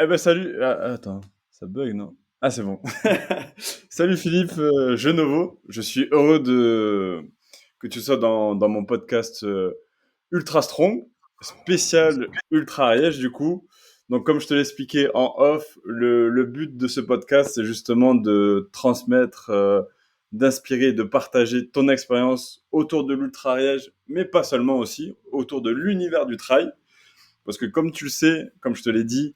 Eh ben salut. Attends, ça bug, non? Ah, c'est bon. Salut Philippe Genovo. Je suis heureux que tu sois dans mon podcast Ultra Strong, spécial Ultra Ariège du coup. Donc comme je te l'ai expliqué en off, le but de ce podcast, c'est justement de transmettre, d'inspirer, de partager ton expérience autour de l'Ultra Ariège, mais pas seulement aussi, autour de l'univers du trail. Parce que comme tu le sais, comme je te l'ai dit,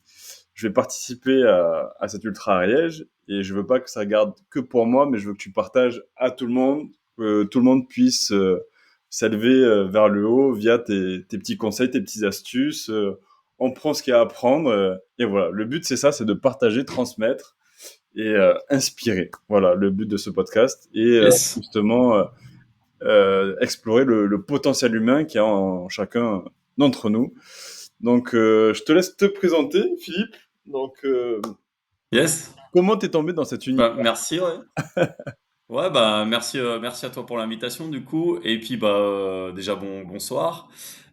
je vais participer à cet Ultra Ariège et je veux pas que ça garde que pour moi, mais je veux que tu partages à tout le monde, que tout le monde puisse s'élever vers le haut via tes petits conseils, tes petites astuces. On prend ce qu'il y a à apprendre et voilà. Le but c'est ça, c'est de partager, transmettre et inspirer. Voilà le but de ce podcast et Yes. justement explorer le potentiel humain qu'il y a en chacun d'entre nous. Donc, je te laisse te présenter, Philippe. Donc, Yes. comment t'es tombé dans cet univers? Bah, merci, ouais. Ouais, bah, merci à toi pour l'invitation, du coup. Et puis, bah, déjà, bonsoir.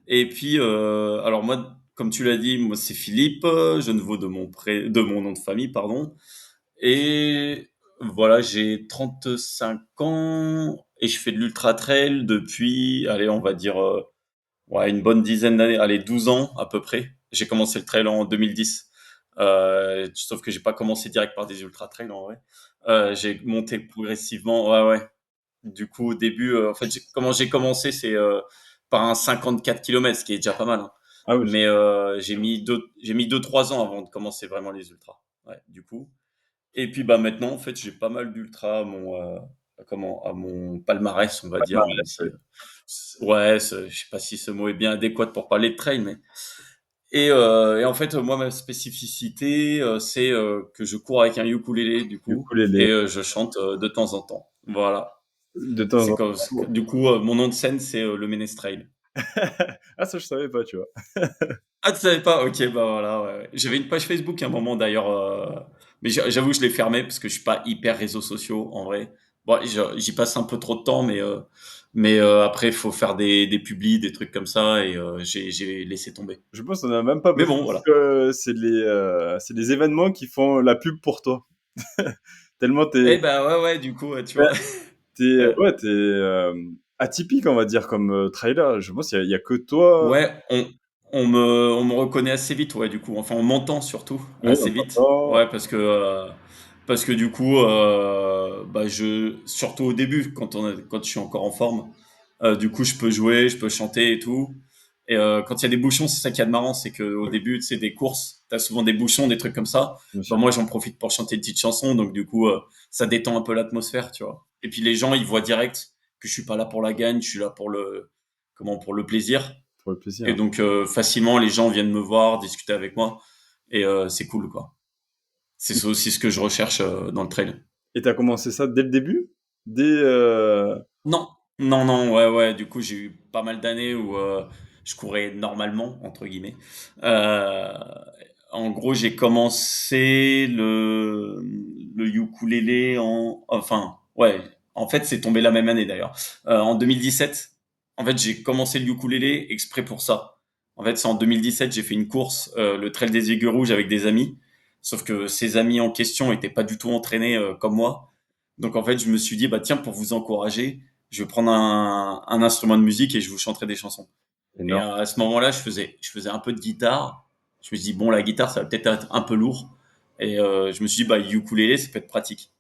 Et puis, alors moi, comme tu l'as dit, moi, c'est Philippe, Genevaux de mon nom de famille, pardon. Et voilà, j'ai 35 ans et je fais de l'ultra trail depuis, allez, on va dire, ouais, une bonne dizaine d'années, allez, 12 ans à peu près. J'ai commencé le trail en 2010. Sauf que j'ai pas commencé direct par des ultra trails en vrai. J'ai monté progressivement. Ouais, ouais. Du coup, au début, en fait, comment j'ai commencé, c'est par un 54 km, ce qui est déjà pas mal, hein. Ah oui, Mais j'ai mis 2-3 ans avant de commencer vraiment les ultras. Ouais, du coup. Et puis bah maintenant, en fait, j'ai pas mal d'ultras à mon palmarès, on va dire, même si ouais. ouais, je sais pas si ce mot est bien adéquat pour parler de trail, mais et en fait, moi, ma spécificité, c'est que je cours avec un ukulélé du coup, Ukulélé, et je chante de temps en temps. Voilà. de temps C'est en comme temps. du coup, mon nom de scène, c'est le Ménestrel. Ah, ça, je savais pas, tu vois. Ah, tu savais pas? Ok, bah voilà. Ouais, ouais. J'avais une page Facebook à un moment d'ailleurs, mais j'avoue, je l'ai fermée parce que je suis pas hyper réseaux sociaux en vrai. Bon, j'y passe un peu trop de temps, mais après, il faut faire des publis, des trucs comme ça, et j'ai laissé tomber. Je pense qu'on a même pas Mais besoin bon, parce voilà. que c'est les événements qui font la pub pour toi. Tellement Eh ben ouais, ouais, du coup, ouais, tu ouais, vois. Euh, ouais, atypique, on va dire, comme trailer. Je pense qu'il y a que toi. ouais, on me reconnaît assez vite, ouais, du coup. Enfin, on m'entend surtout Oui, assez on vite. t'entend. Ouais, parce que du coup, bah, surtout au début, quand je suis encore en forme, du coup, je peux jouer, je peux chanter et tout. Et quand il y a des bouchons, c'est ça qui est marrant, c'est qu'au début, tu sais, des courses, t'as souvent des bouchons, des trucs comme ça. Bah, Monsieur. moi, j'en profite pour chanter une petite chanson, donc du coup, ça détend un peu l'atmosphère, tu vois. Et puis les gens, ils voient direct que je suis pas là pour la gagne, je suis là pour le plaisir. Pour le Et plaisir. donc, facilement, les gens viennent me voir, discuter avec moi, et c'est cool, quoi. C'est aussi ce que je recherche dans le trail. Et t'as commencé ça dès le début? Dès Non, non, non, ouais, ouais. Du coup, j'ai eu pas mal d'années où je courais normalement, entre guillemets. Euh, En gros, j'ai commencé le ukulélé enfin, ouais. En fait, c'est tombé la même année d'ailleurs. En 2017, en fait, j'ai commencé le ukulélé exprès pour ça. En fait, c'est en 2017, j'ai fait une course, le Trail des Aiguilles Rouges avec des amis. Sauf que ces amis en question étaient pas du tout entraînés comme moi. Donc en fait, je me suis dit, bah tiens, pour vous encourager, je vais prendre un instrument de musique et je vous chanterai des chansons. Et énorme. à ce moment-là, je faisais un peu de guitare. Je me suis dit, bon, la guitare, ça va peut-être être un peu lourd. Et je me suis dit, bah, ukulélé, ça peut être pratique.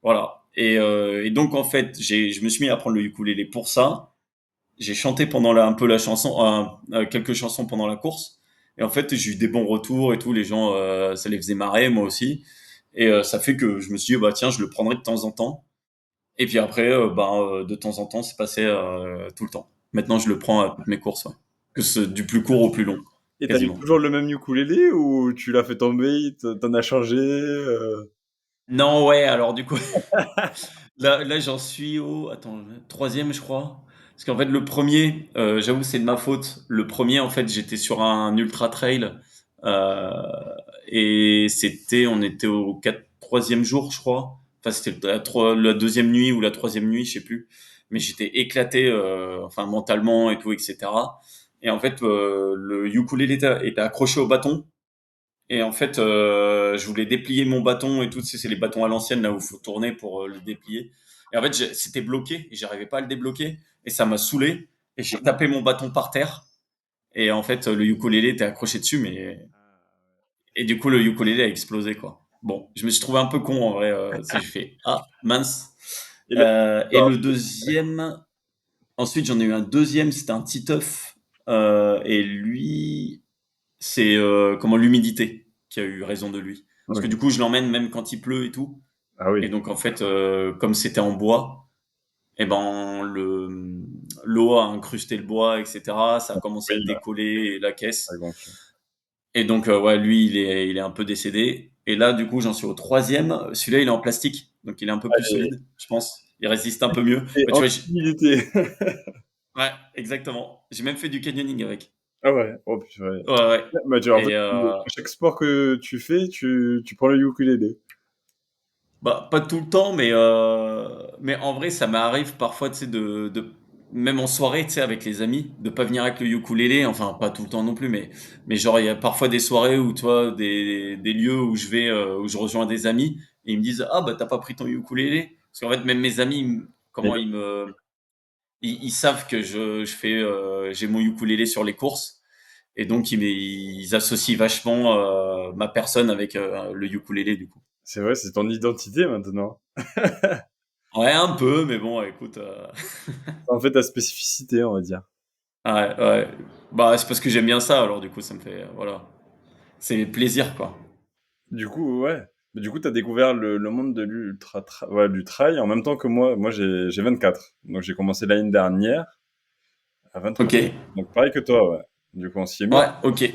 Voilà. Et donc, en fait, je me suis mis à apprendre le ukulélé pour ça. J'ai chanté pendant un peu la chanson, quelques chansons pendant la course. Et en fait, j'ai eu des bons retours et tout. Les gens, ça les faisait marrer, moi aussi. Et ça fait que je me suis dit, bah, tiens, je le prendrai de temps en temps. Et puis après, de temps en temps, c'est passé tout le temps. Maintenant, je le prends à toutes mes courses, ouais. Que ce, du plus court au plus long, Et t'as eu quasiment. toujours le même ukulélé ou tu l'as fait tomber, t'en as changé Non, ouais, alors du coup, là j'en suis au, attends, troisième, je crois. Parce qu'en fait, le premier, j'avoue, c'est de ma faute. Le premier, en fait, j'étais sur un ultra trail, euh, et on était au troisième jour, je crois. Enfin, c'était la deuxième nuit ou la troisième nuit, je sais plus. Mais j'étais éclaté, enfin, mentalement et tout, etc. Et en fait, le ukulélé était accroché au bâton. Et en fait, je voulais déplier mon bâton et tout. Tu sais, c'est les bâtons à l'ancienne là où il faut tourner pour le déplier. Et en fait, c'était bloqué et j'arrivais pas à le débloquer. Et ça m'a saoulé. Et j'ai tapé mon bâton par terre. Et en fait, le ukulélé était accroché dessus, mais et du coup, le ukulélé a explosé quoi. Bon, je me suis trouvé un peu con en vrai. Tu sais, j'ai fait ah mince. Et là, Et le deuxième, ensuite j'en ai eu un deuxième, c'était un Titeuf. Et lui, c'est comment l'humidité qui a eu raison de lui. Parce que ok. du coup, je l'emmène même quand il pleut et tout. Ah Et oui. donc en fait, comme c'était en bois, et ben l'eau a incrusté le bois, etc. Ça a commencé à Oui, là, décoller la ça caisse. gonfle. Et donc ouais, lui, il est un peu décédé. Et là, du coup, j'en suis au troisième. Celui-là, il est en plastique, donc il est un peu plus Allez, solide, je pense. Il résiste un peu mieux. et Bah, tu vois, anti-humidité. ouais, exactement. J'ai même fait du canyoning avec. Ah ouais, oh purée. Ouais, ouais. Bah, en fait, Et à chaque sport que tu fais, tu prends le ukulélé. bah, pas tout le temps, mais en vrai, ça m'arrive parfois, tu sais, même en soirée, tu sais, avec les amis, de pas venir avec le ukulélé. Enfin, pas tout le temps non plus, mais genre, il y a parfois des soirées où, toi, des lieux où je vais, où je rejoins des amis, et ils me disent, ah, bah, t'as pas pris ton ukulélé? Parce qu'en fait, même mes amis, Mais comment ils savent que j'ai mon ukulélé sur les courses, et donc ils associent vachement, ma personne avec, le ukulélé, du coup. c'est vrai, c'est ton identité maintenant. Ouais, un peu, mais bon, écoute, En fait, ta spécificité, on va dire. ouais, ouais. Bah, c'est parce que j'aime bien ça, alors du coup, ça me fait, voilà. C'est plaisir, quoi. Du coup, ouais. Mais du coup, tu as découvert le monde de ouais, du trail en même temps que moi. Moi, j'ai 24. Donc, j'ai commencé l'année dernière à 23. Ok. Donc, pareil que toi, ouais. Du coup, on s'y est mis. Ouais, ok.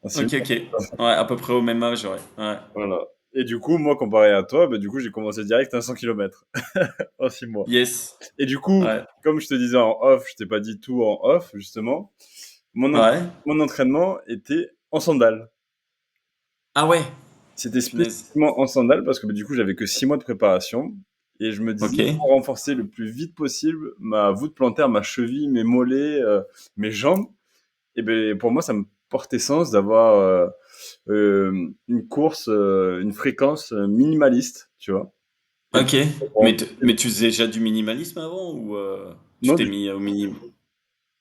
On s'y est Ok, mis. ok. Ouais, à peu près au même âge, ouais. Ouais. Voilà. Et du coup, moi, comparé à toi, bah, du coup, j'ai commencé direct à 100 kilomètres en 6 mois. Yes. Et du coup, Ouais. comme je te disais en off, je t'ai pas dit tout en off, justement, mon, en- Ouais. mon entraînement était en sandales. Ah ouais. C'était Punaise. spécifiquement en sandales parce que bah, du coup, j'avais que 6 mois de préparation. Et je me Ok. disais, pour renforcer le plus vite possible ma voûte plantaire, ma cheville, mes mollets, mes jambes, et ben pour moi, ça me portait sens d'avoir une course, une fréquence minimaliste, tu vois. Et Ok. pour Mais tu faisais déjà du minimalisme avant ou tu non, t'es mis au minimum?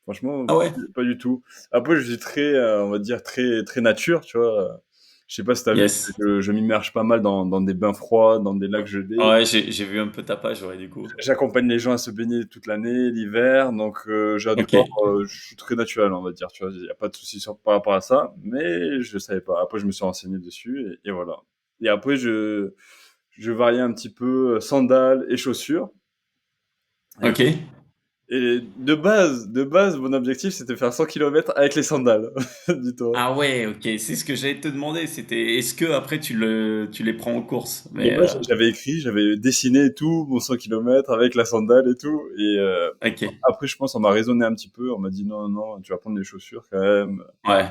franchement, Ah ouais. pas du tout. Après, je suis très, on va dire, très, très nature, tu vois. Je sais pas si tu as vu, Yes. je m'immerge pas mal dans des bains froids, dans des lacs gelés. Ouais, j'ai vu un peu ta page, ouais, du coup. J'accompagne les gens à se baigner toute l'année, l'hiver, donc Ok. j'adore, je suis très naturel, on va dire, tu vois. Il y a pas de souci par rapport à ça, mais je savais pas. Après, je me suis renseigné dessus et voilà. Et après, je variais un petit peu sandales et chaussures. Et Ok. de base, mon objectif, c'était faire 100 kilomètres avec les sandales, dis-toi. Ah ouais, ok, c'est ce que j'allais te demander, c'était est-ce que après tu les prends en course? Mais Mais moi, j'avais écrit, j'avais dessiné et tout, mon 100 kilomètres avec la sandale et tout. Et ok, après, je pense, on m'a raisonné un petit peu. On m'a dit non, non, tu vas prendre les chaussures quand même. ouais, Et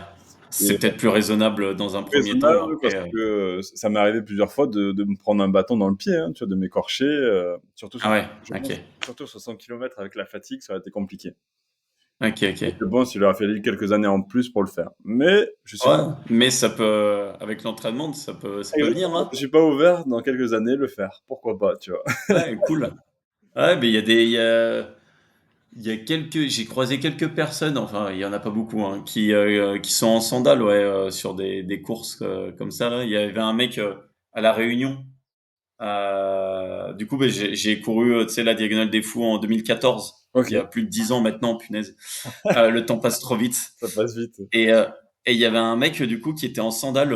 c'est peut-être plus raisonnable dans un premier temps. raisonnable parce Après, que ça m'est arrivé plusieurs fois de me prendre un bâton dans le pied, hein, tu vois, de m'écorcher. Surtout ah sur, ouais, je ok, pense, surtout sur 100 kilomètres avec la fatigue, ça aurait été compliqué. ok, ok. Donc, je pense qu'il aurait fallu quelques années en plus pour le faire. Mais je suis Ouais, pas, mais ça peut, avec l'entraînement, ça peut venir, exactement, je hein. suis pas ouvert dans quelques années le faire. Pourquoi pas, tu vois. Ouais, cool. Ouais, mais il y a quelques, j'ai croisé quelques personnes, enfin, il y en a pas beaucoup, hein, qui sont en sandales, ouais, sur des courses comme ça, là. Il y avait un mec à La Réunion. Du coup, ben, j'ai couru, tu sais, la Diagonale des Fous en 2014. Ok, Il y a plus de 10 ans maintenant, punaise. Le temps passe trop vite. ça passe vite. Et, euh, et il y avait un mec, du coup, qui était en sandales.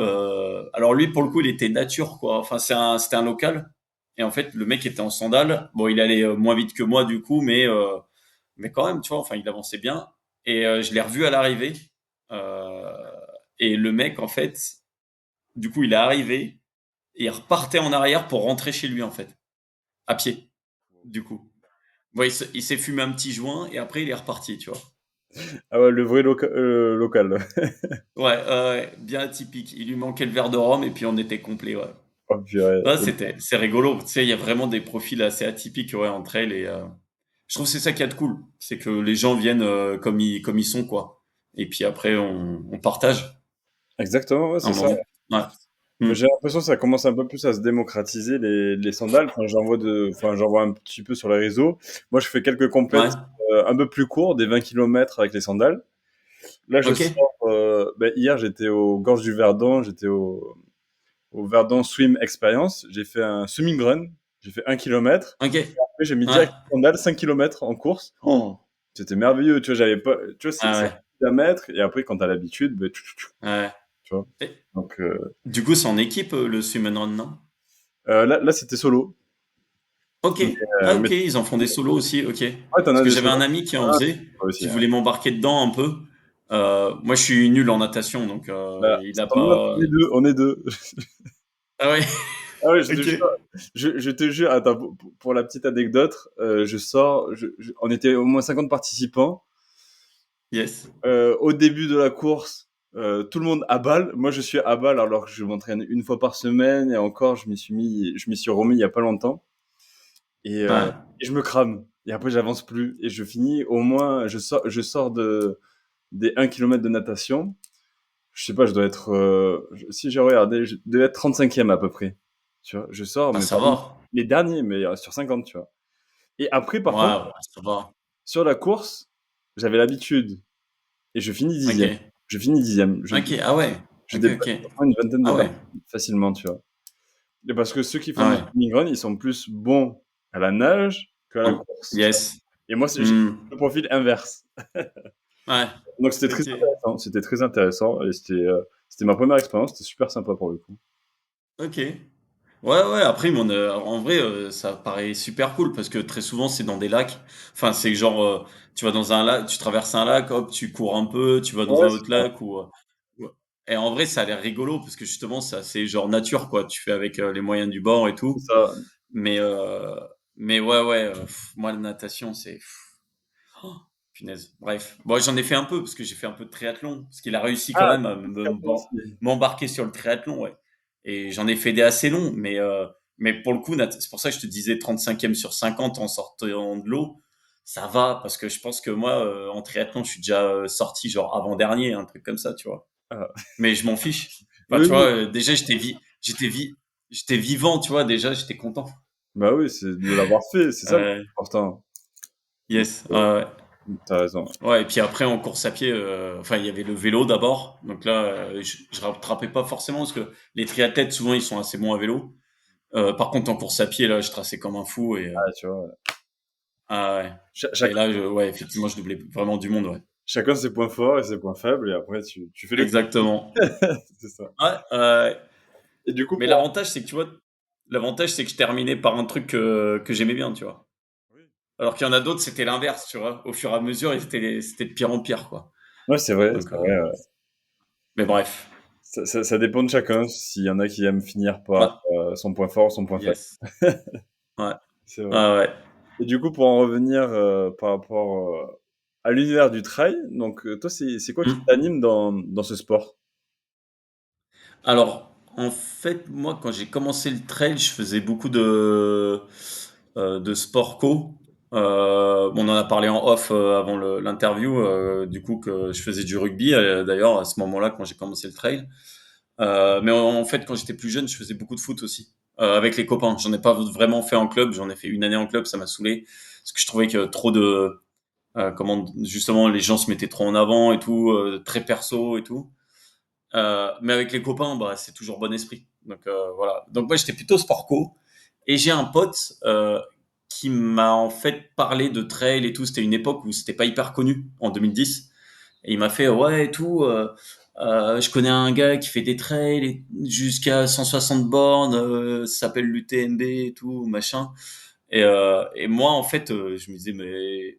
Alors lui, pour le coup, il était nature, quoi. Enfin, c'était un local. Et en fait, le mec était en sandales. Bon, il allait moins vite que moi, du coup, mais quand même, tu vois, enfin, il avançait bien. Et je l'ai revu à l'arrivée. Euh, et le mec, en fait, du coup, il est arrivé et il repartait en arrière pour rentrer chez lui, en fait, à pied, du coup. Ouais, il s'est fumé un petit joint et après il est reparti, tu vois. Ah ouais, le vrai local. Ouais, ouais, bien atypique. Il lui manquait le verre de rhum et puis on était complet, ouais. Oh purée. Ouais, c'est rigolo. Tu sais, il y a vraiment des profils assez atypiques, ouais, entre elles et je trouve que c'est ça qui est de cool. C'est que les gens viennent comme ils sont, quoi. Et puis après, on partage Exactement, ouais, un c'est ça. moment. Ouais. Mais Hmm. j'ai l'impression que ça commence un peu plus à se démocratiser les sandales. J'en vois un petit peu sur les réseaux. Moi, je fais quelques Ouais. compètes un peu plus courts, des 20 kilomètres avec les sandales. Là, je Ok. sors. Hier, j'étais aux Gorges du Verdon. J'étais au Verdon Swim Experience. J'ai fait un swimming run. J'ai fait 1 kilomètre. Ok. Après, j'ai mis Ouais. direct les sandales, 5 kilomètres en course. Oh, c'était merveilleux. Tu vois, j'avais pas. Tu vois, Ah c'est ouais. rapide à mettre. Et après, quand t'as l'habitude, Ouais. tu vois. Et, Donc, du coup, c'est en équipe, le swim and run, non? là, c'était solo. Ok. Mais, Ah, mais ok. Ils en font des solos aussi. Ok. ouais, t'en Parce as que des j'avais solos. un ami qui en Ah, faisait, aussi, qui hein. voulait m'embarquer dedans un peu. Moi, je suis nul en natation, donc Bah, il ça a tombe bien, pas. on est deux, on est deux. Ah ouais. Ah ouais, je te Ok. jure, je te jure, attends, pour la petite anecdote, je sors, on était au moins 50 participants. Yes. Au début de la course, tout le monde à balle. Moi, je suis à balle alors que je m'entraîne une fois par semaine et encore, je m'y suis remis il y a pas longtemps et, Ouais. et je me crame. Et après, j'avance plus et je finis au moins, je sors des 1 kilomètre de natation. Je sais pas, je dois être, si j'ai regardé, je devais être 35e à peu près. Tu vois, je sors, Bah, mais ça parmi va. les derniers, mais sur 50, tu vois. Et après, par Ouais, contre, ouais, ça va. sur la course, j'avais l'habitude et je finis Ok. 10e. Je finis 10e. Ok. Ah ouais. Je Ok, dépasse ok. une vingtaine de Ah ouais. personnes facilement, tu vois. Et parce que ceux qui font Ah du ouais. swimming run, ils sont plus bons à la nage qu'à la Oh, course, tu vois. yes. Et moi, j'ai Hmm. le profil inverse. Ouais. Donc c'était très Ok. intéressant. C'était très intéressant et c'était ma première expérience. C'était super sympa pour le coup. Ok. Ouais, ouais, après, en vrai, ça paraît super cool parce que très souvent, c'est dans des lacs. Enfin, c'est genre, tu vas dans un lac, tu traverses un lac, hop, tu cours un peu, tu vas dans Ouais, un c'est autre ça. lac ouais. Et en vrai, ça a l'air rigolo parce que justement, ça, c'est genre nature, quoi. Tu fais avec les moyens du bord et C'est tout. ça. Mais, euh, mais ouais, ouais, moi, la natation, c'est, oh, punaise. Bref. Bon, j'en ai fait un peu parce que j'ai fait un peu de triathlon. Parce qu'il a réussi quand Ah, même à triathlon aussi. m'embarquer sur le triathlon, ouais. Et j'en ai fait des assez longs, mais pour le coup, c'est pour ça que je te disais 35e sur 50 en sortant de l'eau. Ça va parce que je pense que moi, en triathlon, je suis déjà sorti genre avant-dernier, un truc comme ça, tu vois. Ah. Mais je m'en fiche. Enfin, Oui, tu vois, oui. déjà, j'étais vivant, tu vois, déjà, j'étais content. Bah oui, c'est de l'avoir fait, c'est ça le plus Euh, important. Donc, yes. Ouais. t'as raison. Ouais, et puis après en course à pied, enfin il y avait le vélo d'abord. Donc là, je rattrapais pas forcément parce que les triathlètes souvent ils sont assez bons à vélo. Par contre en course à pied là, je traçais comme un fou Ah, tu vois. ah ouais. Et Chacun, là, ouais effectivement, je doublais vraiment du monde, ouais. chacun ses points forts et ses points faibles, et après tu fais le Exactement. c'est ça. Ouais. Et du coup, Mais l'avantage c'est que tu vois, l'avantage c'est que je terminais par un truc que j'aimais bien, tu vois. oui. Alors qu'il y en a d'autres, c'était l'inverse, tu vois. Au fur et à mesure, c'était de pire en pire, quoi. Ouais, c'est vrai, Donc, c'est vrai. mais bref. Ça dépend de chacun. S'il y en a qui aiment finir Ouais. par son point fort, son point faible. Yes. Ouais. C'est vrai. Ah ouais. Et du coup, pour en revenir par rapport à l'univers du trail, donc toi, c'est quoi qui Hmm. t'anime dans ce sport? Alors, en fait, moi, quand j'ai commencé le trail, je faisais beaucoup de sport co. On en a parlé en off avant l'interview, du coup, que je faisais du rugby, d'ailleurs, à ce moment-là, quand j'ai commencé le trail. Mais en fait, quand j'étais plus jeune, je faisais beaucoup de foot aussi, avec les copains. J'en ai pas vraiment fait en club, j'en ai fait une année en club, ça m'a saoulé, parce que je trouvais que trop comment, justement, les gens se mettaient trop en avant et tout, très perso et tout. Mais avec les copains, bah, c'est toujours bon esprit. Donc voilà. Donc moi, j'étais plutôt sport co. Et j'ai un pote qui m'a en fait parlé de trail et tout. C'était une époque où c'était pas hyper connu, en 2010. Et il m'a fait ouais et tout. Je connais un gars qui fait des trails jusqu'à 160 bornes. Ça s'appelle l'UTMB et tout machin. Et moi en fait, je me disais mais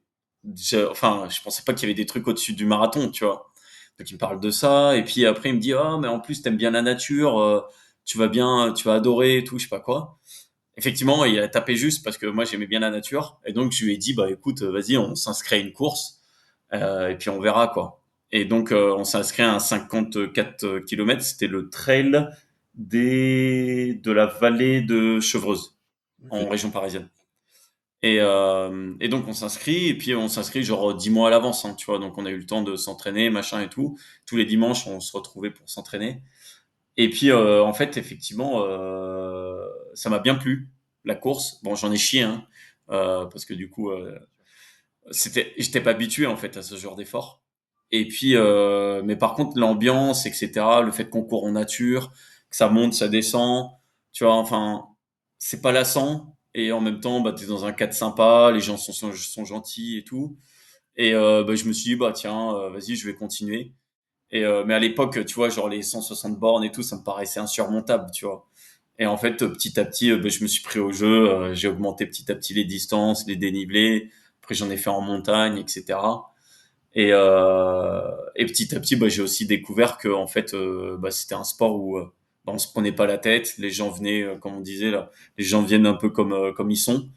enfin, je pensais pas qu'il y avait des trucs au-dessus du marathon, tu vois. Donc il me parle de ça, et puis après il me dit ah mais en plus t'aimes bien la nature, tu vas adorer et tout, je sais pas quoi. Effectivement, il a tapé juste parce que moi j'aimais bien la nature, et donc je lui ai dit bah écoute vas-y on s'inscrit à une course, et puis on verra quoi. Et donc on s'est inscrit à un 54 kilomètres, c'était le trail de la vallée de Chevreuse Ok. en région parisienne. Et donc on s'inscrit, et puis on s'inscrit genre 10 mois à l'avance, hein, tu vois. Donc on a eu le temps de s'entraîner, machin et tout. Tous les dimanches, on se retrouvait pour s'entraîner. Et puis, en fait, effectivement, ça m'a bien plu, la course. Bon, j'en ai chié, hein, parce que du coup, j'étais pas habitué en fait à ce genre d'effort. Et puis, mais par contre, l'ambiance, etc., le fait qu'on court en nature, que ça monte, ça descend, tu vois, enfin, c'est pas lassant. Et en même temps, bah, t'es dans un cadre sympa, les gens sont gentils et tout. Et bah, je me suis dit, bah tiens, vas-y, je vais continuer. Et mais à l'époque, tu vois, genre les 160 bornes et tout, ça me paraissait insurmontable, tu vois. Et en fait, petit à petit, ben, je me suis pris au jeu. J'ai augmenté petit à petit les distances, les dénivelés. Après, j'en ai fait en montagne, etc. Et petit à petit, bah, j'ai aussi découvert que en fait, bah, c'était un sport où bah, on se prenait pas la tête. Les gens venaient, comme on disait là, les gens viennent un peu comme ils sont.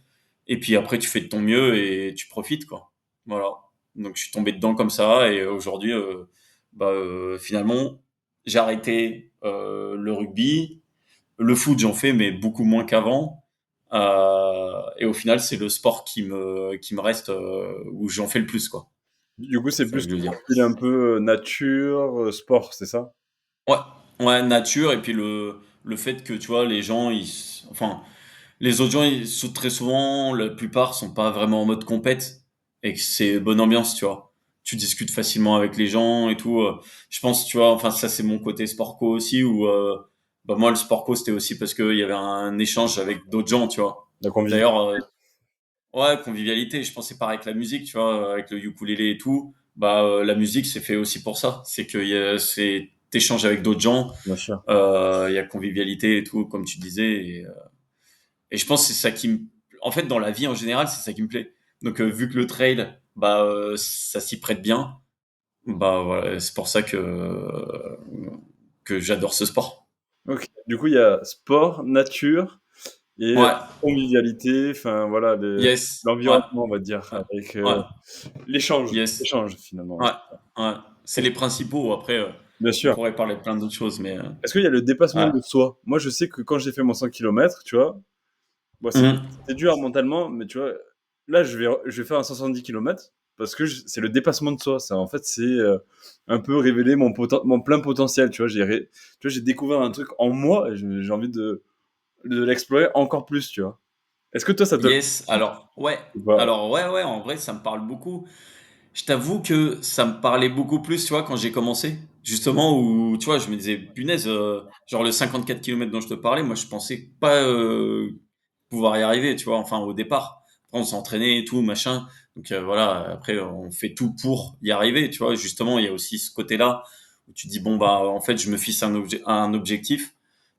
Et puis après, tu fais de ton mieux et tu profites, quoi. Voilà. Donc, je suis tombé dedans comme ça. Et aujourd'hui, bah, finalement, j'ai arrêté le rugby. Le foot, j'en fais, mais beaucoup moins qu'avant. Et au final, c'est le sport qui me reste où j'en fais le plus, quoi. Du coup, c'est C'est ça que plus je veux ton dire. profil un peu nature, sport, c'est ça? Ouais, ouais, nature. Et puis le fait que, tu vois, les gens, enfin, les autres gens, très souvent, la plupart sont pas vraiment en mode compète et que c'est bonne ambiance, tu vois. Tu discutes facilement avec les gens et tout. Je pense, tu vois, enfin, ça, c'est mon côté sport co aussi où, bah, moi, le sport co, c'était aussi parce qu'il y avait un échange avec d'autres gens, tu vois. La convivialité. D'ailleurs, ouais, convivialité. Je pense que c'est pareil avec la musique, tu vois, avec le ukulélé et tout. Bah, la musique, c'est fait aussi pour ça. C'est que c'est t'échanges avec d'autres gens. Bien sûr. Il y a convivialité et tout, comme tu disais. Et je pense que c'est ça en fait, dans la vie en général, c'est ça qui me plaît. Donc, vu que le trail, bah, ça s'y prête bien. Bah, voilà, c'est pour ça que j'adore ce sport. OK. Du coup, il y a sport, nature et Ouais. convivialité, enfin voilà, Yes. Ouais. l'environnement, on va dire, Ouais. avec, Ouais. Yes. l'échange finalement, ouais. Ouais. Ouais. C'est les principaux. Après, Bien on sûr. pourrait parler de plein d'autres choses, mais Est-ce qu'il y a le dépassement ouais. de soi? Moi, je sais que quand j'ai fait mon 100 kilomètres, tu vois, bon, Mhm. c'était dur mentalement, mais tu vois, là, je vais faire un 70 kilomètres parce que c'est le dépassement de soi. En fait, c'est un peu révéler mon plein potentiel. Tu vois, j'ai découvert un truc en moi et j'ai envie de l'explorer encore plus. Tu vois. Est-ce que toi, ça te Yes. Alors, ouais. ou pas? Alors, ouais, ouais. En vrai, ça me parle beaucoup. Je t'avoue que ça me parlait beaucoup plus, tu vois, quand j'ai commencé. Justement, où, tu vois, je me disais, punaise, genre le 54 kilomètres dont je te parlais, moi, je pensais pas pouvoir y arriver, tu vois, enfin, au départ. Après, on s'entraînait et tout, machin. Donc, voilà, après, on fait tout pour y arriver, tu vois. Justement, il y a aussi ce côté-là où tu dis, bon, bah, en fait, je me fixe un objectif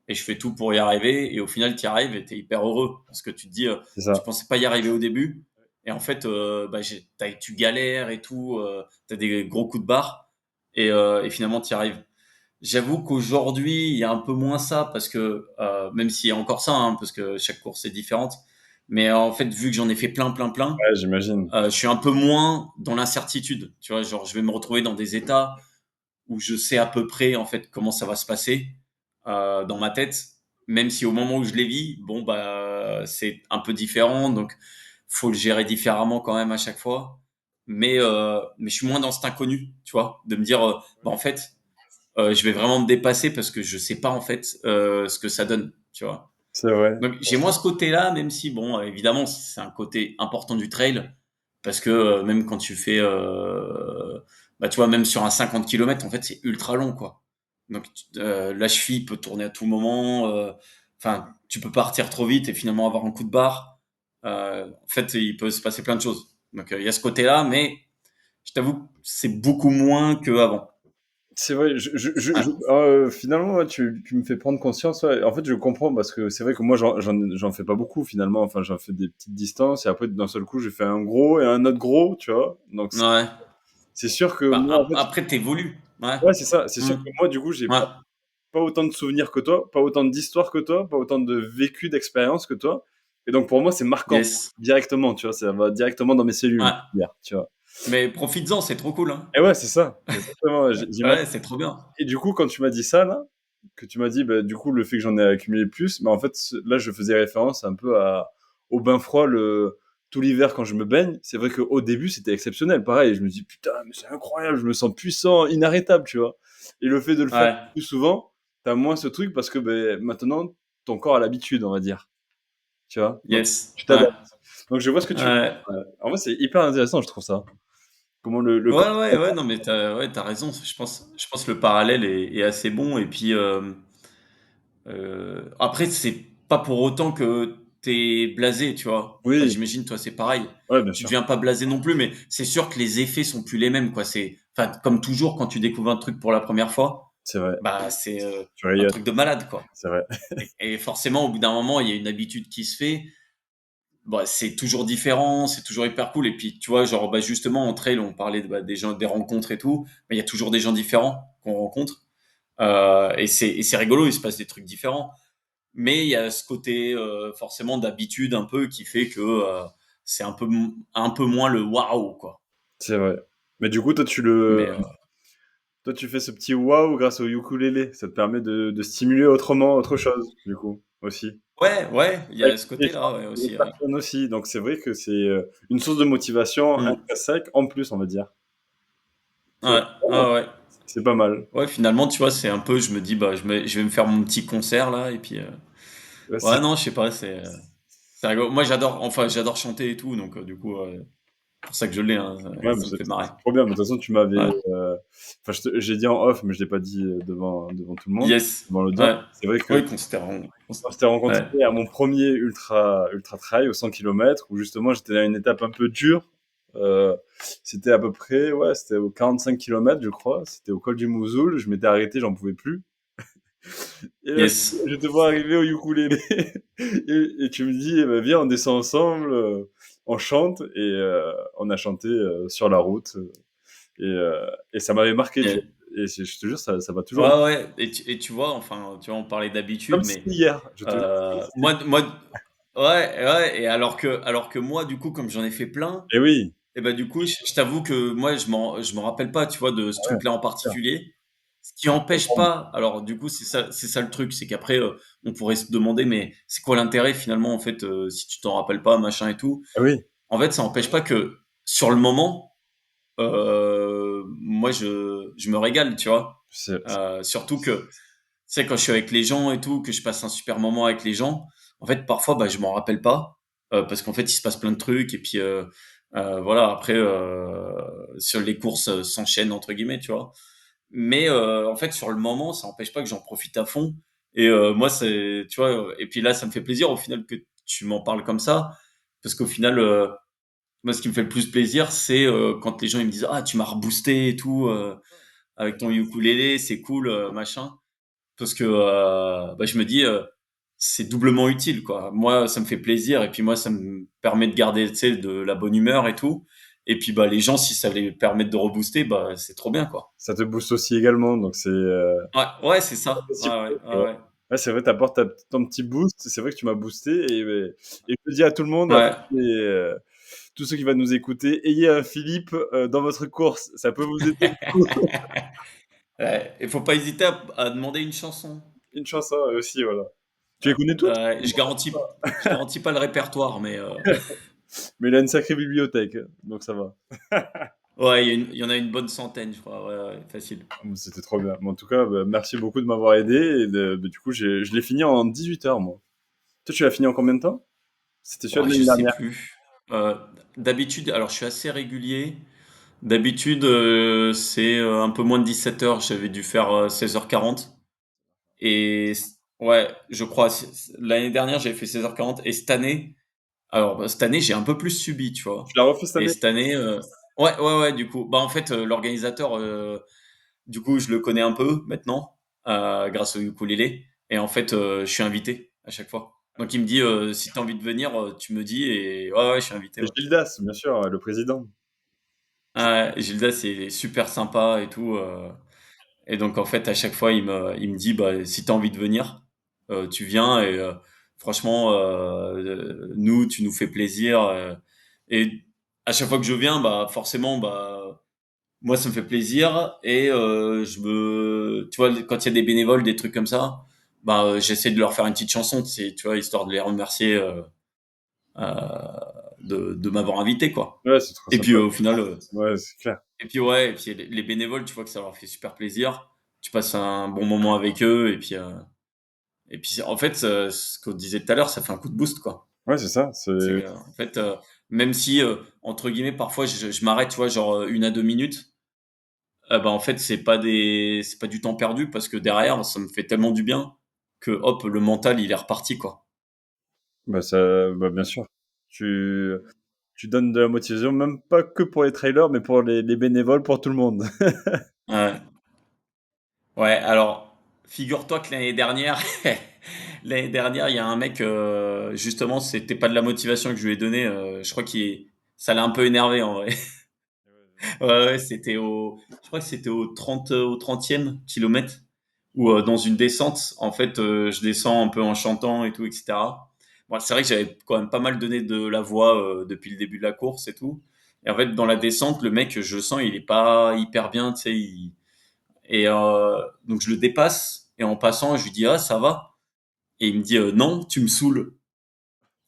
et je fais tout pour y arriver. Et au final, tu y arrives et tu es hyper heureux parce que tu te dis, C'est tu ça. pensais pas y arriver au début. Et en fait, bah, tu galères et tout, tu as des gros coups de barre et finalement tu y arrives. J'avoue qu'aujourd'hui, il y a un peu moins ça parce que même s'il y a encore ça, hein, parce que chaque course est différente, mais en fait, vu que j'en ai fait plein, plein, plein, Ouais, j'imagine. je suis un peu moins dans l'incertitude. Tu vois, genre je vais me retrouver dans des états où je sais à peu près en fait comment ça va se passer dans ma tête, même si au moment où je les vis, bon bah c'est un peu différent, donc faut le gérer différemment quand même à chaque fois. Mais je suis moins dans cet inconnu, tu vois, de me dire bah en fait je vais vraiment me dépasser parce que je sais pas en fait ce que ça donne, tu vois. C'est vrai. Donc j'ai moins ce côté-là, même si bon évidemment c'est un côté important du trail parce que même quand tu fais bah tu vois même sur un 50 kilomètres en fait c'est ultra long quoi. Donc la cheville peut tourner à tout moment, enfin tu peux partir trop vite et finalement avoir un coup de barre. En fait il peut se passer plein de choses. Donc il y a ce côté-là, mais je t'avoue que c'est beaucoup moins qu'avant. C'est vrai, Ouais. finalement, ouais, tu me fais prendre conscience. Ouais. En fait, je comprends parce que c'est vrai que moi, j'en fais pas beaucoup finalement. Enfin, j'en fais des petites distances et après, d'un seul coup, j'ai fait un gros et un autre gros, tu vois. Donc, Ouais. c'est sûr que Bah, moi, en fait, après t'évolues. Ouais. ouais, c'est ça. C'est sûr Mm. que moi, du coup, j'ai Ouais. pas autant de souvenirs que toi, pas autant d'histoires que toi, pas autant de vécu, d'expériences que toi. Et donc, pour moi, c'est marquant Yes. directement, tu vois. Ça va directement dans mes cellules, Ouais. hier, tu vois. Mais profites-en, c'est trop cool, hein. Et ouais, c'est ça. Exactement. Ouais, c'est trop bien. Et du coup, quand tu m'as dit ça, là, que tu m'as dit, bah, du coup, le fait que j'en ai accumulé plus, mais en fait, là, je faisais référence un peu au bain froid tout l'hiver quand je me baigne. C'est vrai qu'au début, c'était exceptionnel. Pareil, je me dis, putain, mais c'est incroyable, je me sens puissant, inarrêtable, tu vois. Et le fait de le faire Ouais. plus souvent, t'as moins ce truc parce que maintenant, ton corps a l'habitude, on va dire. Tu vois? Donc, Yes. tu Ouais. t'adaptes. Donc, je vois ce que tu veux Ouais. dire. Ouais. En vrai, c'est hyper intéressant, je trouve ça. Comment le corps. Ouais, ouais, ouais, non, mais t'as raison. Je pense que le parallèle est assez bon. Et puis, après, c'est pas pour autant que t'es blasé, tu vois. Enfin, Oui, j'imagine, toi, c'est pareil. ouais, bien Tu sûr. deviens pas blasé non plus, mais c'est sûr que les effets sont plus les mêmes, quoi. Enfin, comme toujours, quand tu découvres un truc pour la première fois, C'est vrai. bah, c'est Tu un rayonnes, truc de malade, quoi. c'est vrai. Et forcément, au bout d'un moment, il y a une habitude qui se fait. Bah, c'est toujours différent, c'est toujours hyper cool. Et puis, tu vois, genre, bah, justement, en trail, on parlait des gens, des rencontres et tout, mais il y a toujours des gens différents qu'on rencontre. Et c'est rigolo, il se passe des trucs différents. Mais il y a ce côté, forcément, d'habitude un peu qui fait que c'est un peu moins le waouh, quoi. C'est vrai. Mais du coup, Mais toi, tu fais ce petit waouh grâce au ukulélé. Ça te permet de stimuler autrement, autre chose, du coup, aussi. ouais, ouais, il y Avec a ce les côté-là, gens, ouais, les autres aussi, ouais. personnes aussi. Donc, c'est vrai que c'est une source de motivation Mm. intrinsèque en plus, on va dire. C'est Ouais, ouais, ouais. c'est pas mal. Ouais, finalement, tu vois, c'est un peu, je me dis, bah, je vais me faire mon petit concert là, et puis, Ouais, ouais, non, je sais pas, c'est rigolo. Moi, j'adore chanter et tout, donc du coup, pour ça que je l'ai, hein, ouais, mais ça me fait marrer. c'est trop bien. Mais de toute façon, tu m'avais. Ouais. Enfin, j'ai dit en off, mais je l'ai pas dit devant tout le monde, Yes. devant l'audience. Ouais. C'est vrai que Oui, considérons. on s'était rencontrés Ouais. à mon premier ultra trail au 100 km où justement j'étais à une étape un peu dure. Euh, c'était à peu près, ouais, c'était au 45 km, je crois. C'était au col du Mouzoul. Je m'étais arrêté, j'en pouvais plus. Et là, Yes. je te vois arriver au ukulélé et tu me dis, eh ben, viens, on descend ensemble, on chante et on a chanté sur la route et ça m'avait marqué, tu Yeah. vois. Et je te jure, ça va toujours. Ouais, ouais. Et tu vois, enfin, tu vois, on parlait Comme d'habitude, si mais c'était hier, je te jure. moi, ouais, ouais. Et alors que moi, du coup, comme j'en ai fait plein, Et oui, et ben du coup, je t'avoue que moi, je m'en rappelle pas, tu vois, de ce ouais, truc-là en bien sûr. particulier. Ce qui empêche pas. Alors, du coup, c'est ça le truc, c'est qu'après, on pourrait se demander, mais c'est quoi l'intérêt finalement, en fait, si tu t'en rappelles pas, machin et tout. Ah oui, En fait, ça empêche pas que sur le moment, moi, je me régale, tu vois. Surtout que, tu sais, quand je suis avec les gens et tout, que je passe un super moment avec les gens, en fait, parfois, bah, je m'en rappelle pas, parce qu'en fait, il se passe plein de trucs, et puis, voilà, après, sur les courses s'enchaînent, entre guillemets, tu vois. Mais, en fait, sur le moment, ça n'empêche pas que j'en profite à fond. Et moi, tu vois, et puis là, ça me fait plaisir, au final, que tu m'en parles comme ça, parce qu'au final, moi, ce qui me fait le plus plaisir, c'est quand les gens ils me disent ah tu m'as reboosté et tout avec ton ukulélé, c'est cool machin. Parce que bah, je me dis c'est doublement utile quoi. Moi, ça me fait plaisir et puis moi, ça me permet de garder tu sais de la bonne humeur et tout. Et puis bah les gens, si ça les permet de rebooster, bah c'est trop bien quoi. ça te booste aussi également, donc c'est Ouais, ouais, c'est ça. Ouais, ouais, réciproque. ouais, ouais. Ouais, c'est vrai, t'apportes ton petit boost. C'est vrai que tu m'as boosté et je le dis à tout le monde, à Ouais. tous ceux qui vont nous écouter, ayez un Philippe dans votre course, ça peut vous aider beaucoup. Ouais. Il faut pas hésiter à demander une chanson. Une chanson aussi, voilà. Tu les connais toutes? Je garantis pas le répertoire, mais Mais il a une sacrée bibliothèque, donc ça va. ouais, il y en a une bonne centaine, je crois. Ouais, ouais, facile. Bon, c'était trop bien. Mais en tout cas, merci beaucoup de m'avoir aidé. Du coup, je l'ai fini en 18 heures, moi. Toi, tu l'as fini en combien de temps? C'était celui Oh, de je l'année sais dernière. plus. D'habitude, alors je suis assez régulier. D'habitude, c'est un peu moins de 17 heures. J'avais dû faire 16h40. Et ouais, je crois. L'année dernière, j'avais fait 16h40. Et cette année, alors bah, cette année, j'ai un peu plus subi, tu Tu vois. l'as refait cette Et année? cette année, ouais, ouais, ouais, du coup. Bah, en fait, l'organisateur, du coup, je le connais un peu maintenant, grâce au ukulélé. Et en fait, je suis invité à chaque fois. Donc il me dit, si tu as envie de venir, tu me dis. Et ouais, ouais, je suis invité. Et Ouais. Gildas, bien sûr, le président. Ouais, Gilda, c'est super sympa et tout. Et donc en fait, à chaque fois, il me dit, bah, si tu as envie de venir, tu viens. Et franchement, nous, tu nous fais plaisir. Et à chaque fois que je viens, bah, forcément, bah, moi, ça me fait plaisir et tu vois, quand il y a des bénévoles, des trucs comme ça, bah, j'essaie de leur faire une petite chanson, tu vois, histoire de les remercier de m'avoir invité, quoi. Ouais, c'est trop Et puis sympa. au final, Ouais, c'est clair. et puis ouais, et puis les bénévoles, tu vois que ça leur fait super plaisir. tu passes un bon moment avec eux et puis en fait, ce qu'on disait tout à l'heure, ça fait un coup de boost, quoi. Ouais, c'est ça. C'est C'est en fait, même si entre guillemets parfois je m'arrête, tu vois, genre 1 à 2 minutes, bah en fait c'est pas du temps perdu parce que derrière ça me fait tellement du bien que hop le mental il est reparti, quoi. bah, bien sûr. Tu tu donnes de la motivation, même pas que pour les trailers, mais pour les bénévoles, pour tout le monde. Ouais. Ouais, alors, figure-toi que l'année dernière, il y a un mec, justement, c'était pas de la motivation que je lui ai donné. Je crois ça l'a un peu énervé en vrai. Ouais, ouais, je crois que c'était au 30e kilomètre, où dans une descente, en fait, je descends un peu en chantant et tout, etc. Bon, c'est vrai que j'avais quand même pas mal donné de la voix depuis le début de la course et tout. Et en fait, dans la descente, le mec, je sens, il est pas hyper bien, tu sais, et donc je le dépasse et en passant, je lui dis ah ça va et il me dit non, tu me saoules.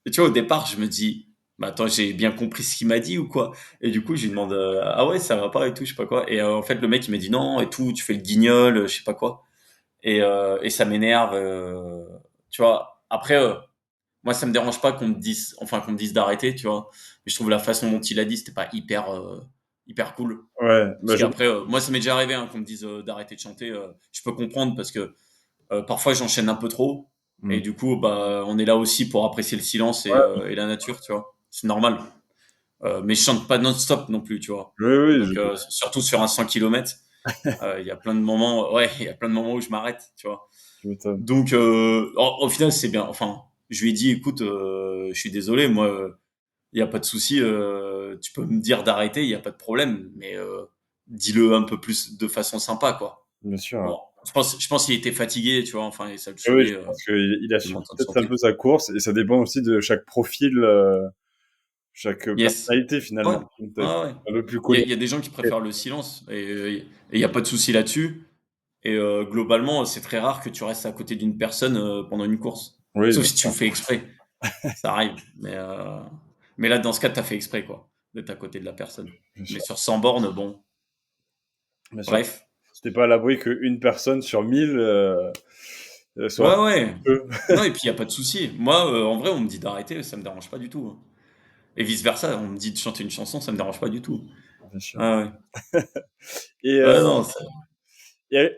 Et tu vois au départ, je me dis bah attends, j'ai bien compris ce qu'il m'a dit ou quoi. Et du coup, je lui demande ah ouais, ça va pas et tout, je sais pas quoi. Et en fait, le mec il m'a dit non et tout, tu fais le guignol, je sais pas quoi. Et ça m'énerve tu vois. Après moi ça me dérange pas qu'on me dise d'arrêter, tu vois. Mais je trouve la façon dont il a dit, c'était pas hyper cool. Ouais, bah, Parce qu'après, moi, ça m'est déjà arrivé qu'on me dise d'arrêter de chanter. Je peux comprendre parce que parfois j'enchaîne un peu trop. Et mmh. du coup, bah, on est là aussi pour apprécier le silence Ouais, et la nature, tu vois. C'est normal. Mais je chante pas non-stop non plus, tu vois. oui, oui, Donc, surtout sur un 100 km, il y a plein de moments, ouais, il y a plein de moments où je m'arrête, tu vois. tu m'étonnes. Donc, au final, c'est bien. Enfin, je lui ai dit, écoute, je suis désolé, moi, il y a pas de souci, tu peux me dire d'arrêter, il y a pas de problème, mais dis-le un peu plus de façon sympa, quoi. Bien sûr. Bon, je pense qu'il était fatigué, tu vois, enfin, et ça le Oui, oui, saoulait je pense qu'il a de suivi m'entendre peut-être un chanter. peu sa course et ça dépend aussi de chaque profil, chaque Yes. personnalité Ouais, finalement. Donc tu ouais, ouais. un peu plus Il y a des gens qui connecté. préfèrent le silence et il y a pas de souci là-dessus. Et globalement, c'est très rare que tu restes à côté d'une personne pendant une course. Oui, Sauf bien si tu sûr, le fais exprès. Ça arrive. Mais là, dans ce cas, tu as fait exprès, quoi, d'être à côté de la personne. bien Mais sûr, sur 100 bornes, bon, bien sûr. bref. Si tu pas à l'abri qu'une personne sur 1000 soit Ouais, ouais. peu. Non, et puis il y a pas de souci. Moi, en vrai, on me dit d'arrêter, ça me dérange pas du tout, hein. Et vice versa, on me dit de chanter une chanson, ça me dérange pas du tout. Bien sûr. Ah ouais. Et Ouais, non,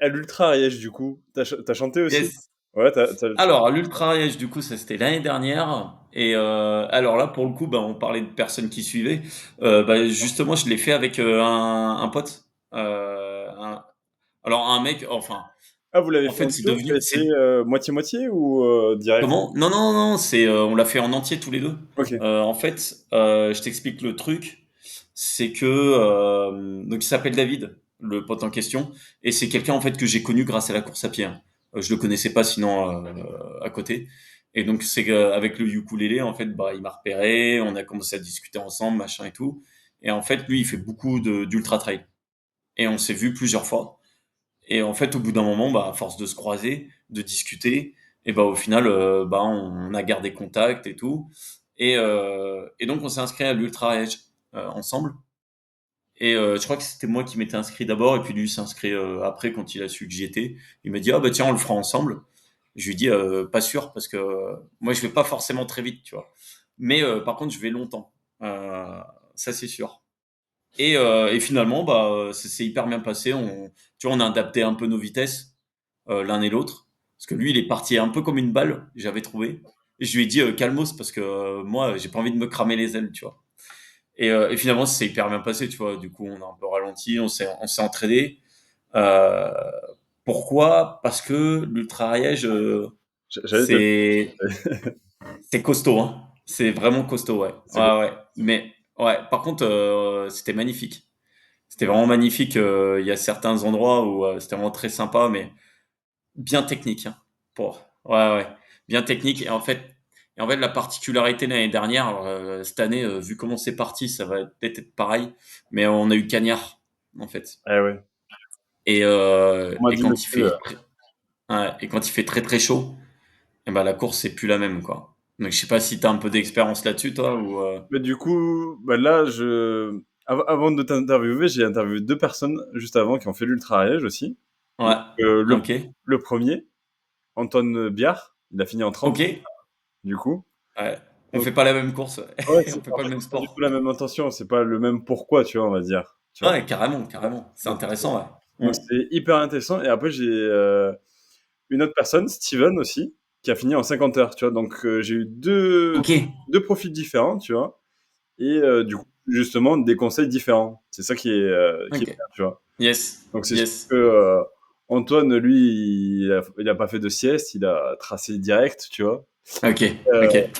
à l'Ultra Ariège du coup, tu chanté aussi? yes. Ouais, tu Alors, à l'Ultra Ariège, du coup, ça c'était l'année dernière. Et alors là, pour le coup, bah, on parlait de personnes qui suivaient. Bah, justement, je l'ai fait avec un pote. Alors, un mec, enfin, ah, vous l'avez en fait en fait, c'est duo? Vous devenu. avez fait, moitié-moitié ou direct? Comment? Non, non, non, on l'a fait en entier tous les deux. OK. En fait, je t'explique le truc. C'est que donc il s'appelle David, le pote en question, et c'est quelqu'un en fait que j'ai connu grâce à la course à pied, hein. Je le connaissais pas sinon à côté. Et donc c'est avec le ukulélé en fait, bah il m'a repéré, on a commencé à discuter ensemble, machin et tout. Et en fait lui il fait beaucoup d'ultra trail. Et on s'est vu plusieurs fois. Et en fait, au bout d'un moment, bah, à force de se croiser, de discuter, et bah, au final, bah, on a gardé contact et tout. Et donc, on s'est inscrit à l'Ultra Edge ensemble. Et je crois que c'était moi qui m'étais inscrit d'abord, et puis lui s'est inscrit après quand il a su que j'y étais. Il m'a dit, ah bah tiens, on le fera ensemble. Je lui dis, pas sûr, parce que moi, je vais pas forcément très vite, tu vois. Mais par contre, je vais longtemps. Ça, c'est sûr. Et finalement, bah, ça s'est hyper bien passé. Tu vois, on a adapté un peu nos vitesses l'un et l'autre. Parce que lui, il est parti un peu comme une balle, j'avais trouvé. Et je lui ai dit calmos parce que moi, j'ai pas envie de me cramer les ailes, tu vois. Et finalement, ça s'est hyper bien passé, tu vois. Du coup, on a un peu ralenti, on s'est entraîné. Euh, Pourquoi? Parce que l'ultra-ariège, J'allais te c'est c'est costaud, hein. C'est vraiment costaud, ouais. c'est quoi? Ouais, ouais. Mais ouais, par contre, c'était magnifique. C'était vraiment magnifique. Il y a certains endroits où c'était vraiment très sympa, mais bien technique, hein. Ouais, ouais, bien technique. Et en fait, la particularité l'année dernière, alors, cette année, vu comment c'est parti, ça va peut-être être pareil, mais on a eu Cagnard, en fait. Eh ouais, Et, on m'a et dit quand il aussi, fait, ouais, et quand il fait très très chaud, eh ben la course c'est plus la même, quoi. Donc je sais pas si t'as un peu d'expérience là-dessus, toi, ou. mais du coup, bah, là, avant de t'interviewer, j'ai interviewé 2 personnes juste avant qui ont fait l'Ultra Ariège aussi. Ouais. Donc, le, Ok. le premier, Antoine Biard, il a fini en Ok. 30 du coup. Ouais. On Donc, fait pas la même course. ouais, On fait en pas le fait, même c'est pas du tout sport. la même intention, c'est pas le même pourquoi, tu vois, on va dire. Tu vois. Ouais, carrément, carrément. C'est Donc, intéressant, ouais. donc c'est hyper intéressant. Et après, j'ai une autre personne, Steven aussi, qui a fini en 50 heures, tu vois. Donc, j'ai eu Ok. deux profils différents, tu vois. Et du coup, justement, des conseils différents. C'est ça qui est Ok. bien, tu vois. Yes. Donc, c'est sûr Yes. que Antoine, lui, il a pas fait de sieste, il a tracé direct, tu vois. Ok. Euh, Ok.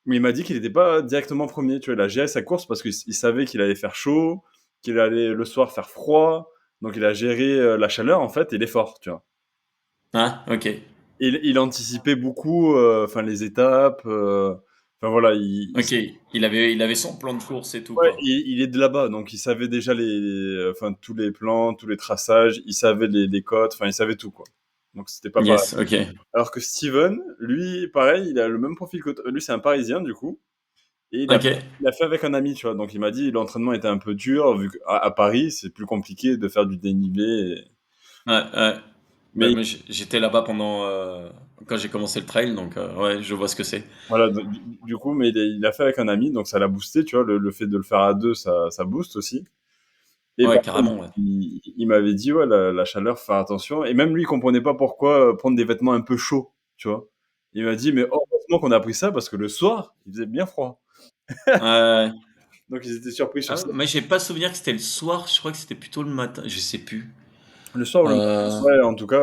mais il m'a dit qu'il n'était pas directement premier, tu vois. Il a géré sa course parce qu'il savait qu'il allait faire chaud, qu'il allait le soir faire froid. Donc, il a géré la chaleur, en fait, et l'effort, tu vois. Ah, ok. Il anticipait beaucoup, enfin, les étapes. Enfin, voilà, Ok. Il avait son plan de course et tout, ouais, quoi. il est de là-bas, donc il savait déjà enfin, tous les plans, tous les traçages, il savait les côtes, enfin, il savait tout, quoi. Donc, c'était pas pareil. Yes. Ok. Alors que Steven, lui, pareil, il a le même profil que toi. Lui, c'est un Parisien, du coup. Et Ok. il a fait avec un ami, tu vois. Donc, il m'a dit, l'entraînement était un peu dur, vu qu'à à Paris, c'est plus compliqué de faire du dénivelé. Ouais. Ouais. Bah, Mais moi, j'étais là-bas pendant quand j'ai commencé le trail, donc ouais, je vois ce que c'est. voilà, du coup, mais il a fait avec un ami, donc ça l'a boosté, tu vois. Le fait de le faire à deux, ça booste aussi. Et Ouais, par contre, carrément. Ouais. il m'avait dit, ouais, la chaleur, faut faire attention. Et même lui, il comprenait pas pourquoi prendre des vêtements un peu chauds, tu vois. Il m'a dit, mais heureusement qu'on a pris ça parce que le soir, il faisait bien froid. Ouais, ouais. Donc ils étaient surpris sur Ah, ça. mais j'ai pas souvenir que c'était le soir. Je crois que c'était plutôt le matin. Je sais plus. Le soir ou le matin. Euh, Ouais, en tout cas,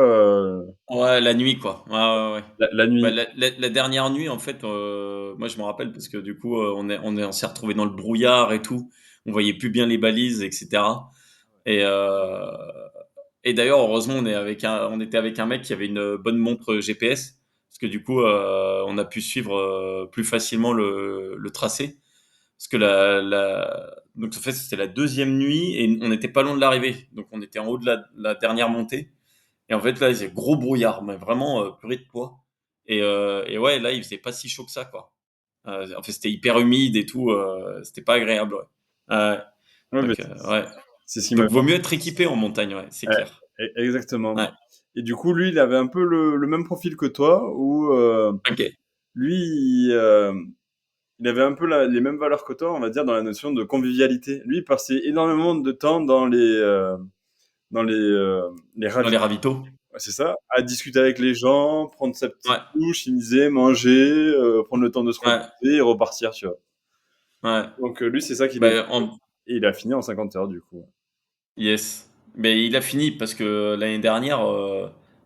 Ouais, la nuit, quoi. Ouais, ouais, ouais. la Bah, nuit. la dernière nuit, en fait, moi, je me rappelle parce que du coup, on s'est retrouvé dans le brouillard et tout. On voyait plus bien les balises, etc. Et, euh, et d'ailleurs, heureusement, on était avec un mec qui avait une bonne montre GPS parce que du coup, on a pu suivre plus facilement le tracé. Parce que donc en fait, c'était la deuxième nuit et on n'était pas loin de l'arrivée. Donc, on était en haut de la dernière montée. Et en fait, là, il faisait gros brouillard, mais vraiment purée de poids. Et ouais, là, il faisait pas si chaud que ça, quoi. En fait, c'était hyper humide et tout. C'était pas agréable, ouais. Ouais, mais Donc, ouais. c'est ce qu'il Donc, m'avait vaut mieux être équipé en montagne, ouais, c'est ouais, clair. exactement. Ouais. Et du coup, lui, il avait un peu le même profil que toi, où Ok. lui, il avait un peu les mêmes valeurs que toi, on va dire, dans la notion de convivialité. Lui, il passait énormément de temps dans les Dans les ravitaux. ravitaux. Ouais, c'est ça, à discuter avec les gens, prendre sa petite Ouais. douche, il me disait, manger, prendre le temps de se Ouais. reposer et repartir, tu vois. Ouais. Donc lui, c'est ça qu'il aimait. Ben, Et il a fini en 50 heures, du coup. yes. Mais il a fini parce que l'année dernière,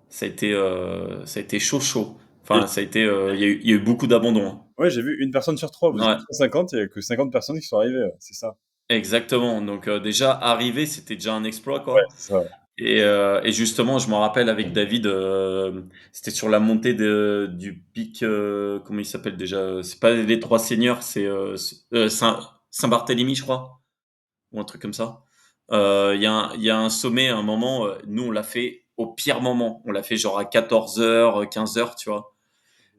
ça a été chaud, chaud. Et Enfin, il y a eu beaucoup d'abandon, hein. ouais, j'ai vu une personne sur trois. Vous êtes Ouais. 150, il y a que 50 personnes qui sont arrivées. Ouais, c'est ça. Exactement. Donc déjà arriver, c'était déjà un exploit, Ouais, quoi. c'est ça. Et justement, je me rappelle avec David, c'était sur la montée du pic, comment il s'appelle déjà? C'est pas les Trois Seigneurs, c'est Saint-Barthélemy, je crois, ou un truc comme ça. Il y a un sommet, à un moment, nous on l'a fait au pire moment. On l'a fait genre à 14 h, 15 h, tu vois.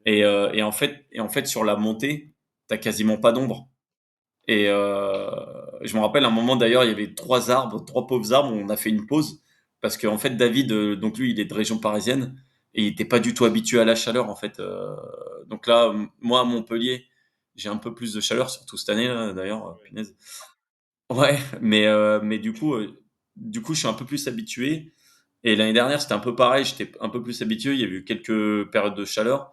Et en fait, sur la montée, t'as quasiment pas d'ombre. Je me rappelle un moment d'ailleurs, il y avait trois arbres, trois pauvres arbres, où on a fait une pause parce qu'en fait David, donc lui, il est de région parisienne et il était pas du tout habitué à la chaleur en fait. Donc là, moi à Montpellier, j'ai un peu plus de chaleur, surtout cette année là d'ailleurs, punaise. Ouais, mais du coup, je suis un peu plus habitué. Et l'année dernière, c'était un peu pareil, j'étais un peu plus habitué. Il y a eu quelques périodes de chaleur.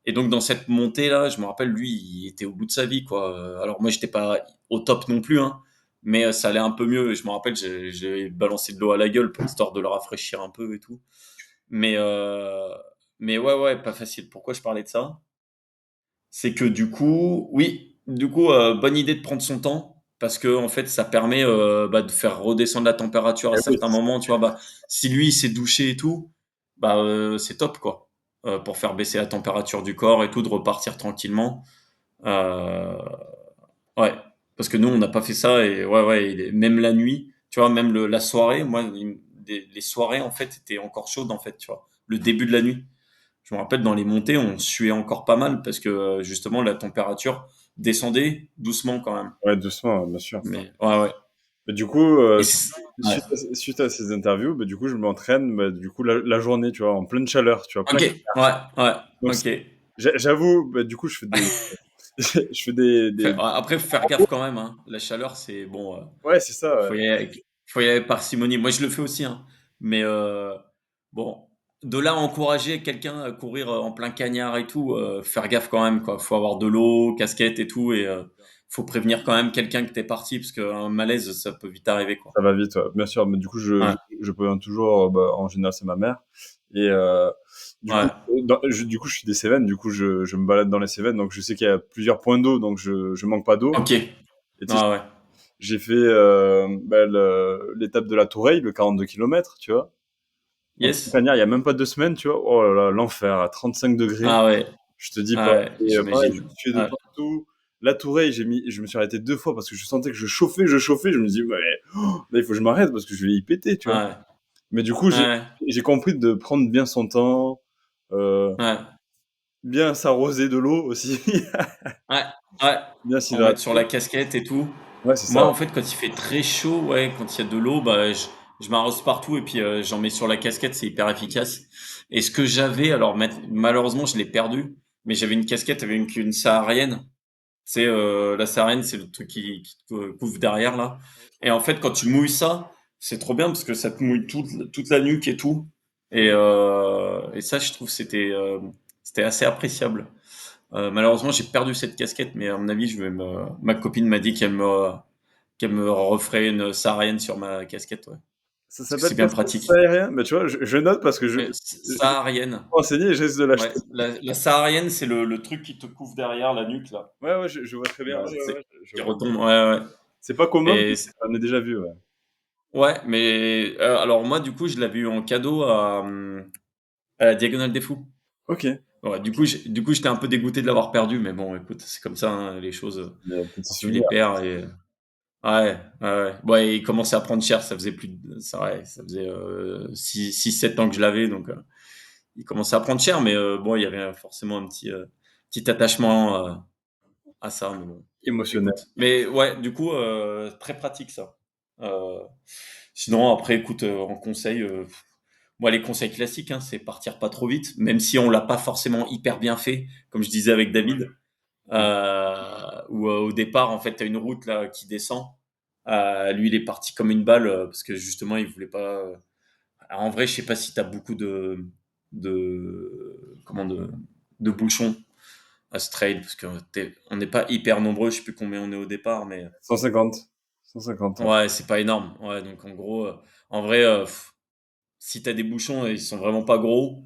Et donc dans cette montée là, je me rappelle lui, il était au bout de sa vie quoi. Alors moi j'étais pas au top non plus hein, mais ça allait un peu mieux. Et je me rappelle j'ai balancé de l'eau à la gueule pour histoire de le rafraîchir un peu et tout. Mais ouais ouais, pas facile. Pourquoi je parlais de ça? C'est que du coup, oui, du coup bonne idée de prendre son temps parce que en fait ça permet de faire redescendre la température à Et oui, certains moments, tu vois si lui il s'est douché et tout, c'est top quoi. Pour faire baisser la température du corps et tout, de repartir tranquillement. Euh, ouais, parce que nous, on n'a pas fait ça et ouais, ouais, même la nuit, tu vois, même la soirée, moi, les soirées, en fait, étaient encore chaudes, en fait, tu vois, le début de la nuit. Je me rappelle, dans les montées, on suait encore pas mal parce que, justement, la température descendait doucement quand même. ouais, doucement, bien sûr. Mais ouais, ouais. Mais du coup, Et ouais. suite à ces interviews, bah, du coup, je m'entraîne, bah, du coup, la journée, tu vois, en pleine chaleur, tu vois, Ok, plein. ouais, ouais, Donc, ok. j'avoue, bah, du coup, je fais des, je fais Après, faut faire gaffe quand même, hein. La chaleur, c'est bon, ouais, c'est ça, ouais. faut y aller faut y aller avec parcimonie. Moi, je le fais aussi, hein. Mais bon, de là à encourager quelqu'un à courir en plein cagnard et tout, faire gaffe quand même, quoi. Faut avoir de l'eau, casquette et tout, et faut prévenir quand même quelqu'un que t'es parti, parce qu'un malaise, ça peut vite arriver, quoi. Ça va vite, ouais. Bien sûr, mais du coup, Ouais, je préviens toujours, bah, en général, c'est ma mère. Et du coup, ouais, du coup, je suis des Cévennes, du coup, je me balade dans les Cévennes, donc je sais qu'il y a plusieurs points d'eau, donc je manque pas d'eau. ok. Et tu sais, Ah ouais. j'ai fait bah, l'étape de la Tourelle, le 42 kilomètres, tu vois. En Yes. cagnard, il y a même pas 2 semaines, tu vois. Oh là là, l'enfer, à 35 degrés. Ah ouais, Je te dis ah pas. ouais, Et pareil, je j'imagine. suis de Ouais, partout. La Tourelle, je me suis arrêté 2 fois parce que je sentais que je chauffais, Je me dis, ouais, oh, là, il faut que je m'arrête parce que je vais y péter, tu vois. ouais, Mais du coup, ouais, j'ai compris de prendre bien son temps, euh, ouais, bien s'arroser de l'eau aussi, ouais, ouais. bien En mettre sur s'hydrater. la casquette et tout. Ouais, c'est Moi, ça. en fait, quand il fait très chaud, ouais, quand il y a de l'eau, bah, je m'arrose partout et puis j'en mets sur la casquette, c'est hyper efficace. Et ce que j'avais, alors malheureusement, je l'ai perdu, mais j'avais une casquette avec une saharienne. C'est la saharienne, c'est le truc qui te couvre derrière là. Et en fait, quand tu mouilles ça, c'est trop bien parce que ça te mouille toute la nuque et tout. Et ça, je trouve, c'était assez appréciable. Malheureusement, j'ai perdu cette casquette, mais à mon avis, ma copine m'a dit qu'elle me referait une saharienne sur ma casquette, ouais. Ça Parce que s'appelle c'est bien casquette pratique. aérien. Mais tu vois, je note parce que je vais Saharienne. me renseigner et je risque de Ouais. l'acheter. La saharienne, c'est le truc qui te couvre derrière la nuque, là. Ouais, ouais, je vois très bien. Ouais, ouais, C'est, ouais, je qui vois. retombe. Ouais, ouais. C'est pas commun, mais Et j'en ai déjà vu, ouais. ouais, mais alors moi, du coup, je l'avais eu en cadeau à la Diagonale des Fous. Ok. Ouais, du coup, j'étais un peu dégoûté de l'avoir perdu, mais bon, écoute, c'est comme ça, hein, les choses. Mais petit Tu les souvenir. perds et ouais, ouais, ouais. Ouais, il commençait à prendre cher. Ça faisait ça faisait 7 ans que je l'avais, donc il commençait à prendre cher, mais bon, il y avait forcément un petit attachement à ça, mais bon, Émotionnel. écoute. Mais ouais, du coup, très pratique ça. Euh, Sinon, après, écoute, en conseil, moi, les conseils classiques, hein, c'est partir pas trop vite, même si on l'a pas forcément hyper bien fait, comme je disais avec David, où au départ, en fait, tu as une route là qui descend. Lui, il est parti comme une balle parce que justement, il voulait pas. Alors, en vrai, je sais pas si tu as beaucoup comment de bouchons à ce trail parce que on n'est pas hyper nombreux. Je sais plus combien on est au départ, mais 150. 150, ouais. ouais, c'est pas énorme. Ouais, donc en gros, en vrai, si t'as des bouchons, ils sont vraiment pas gros.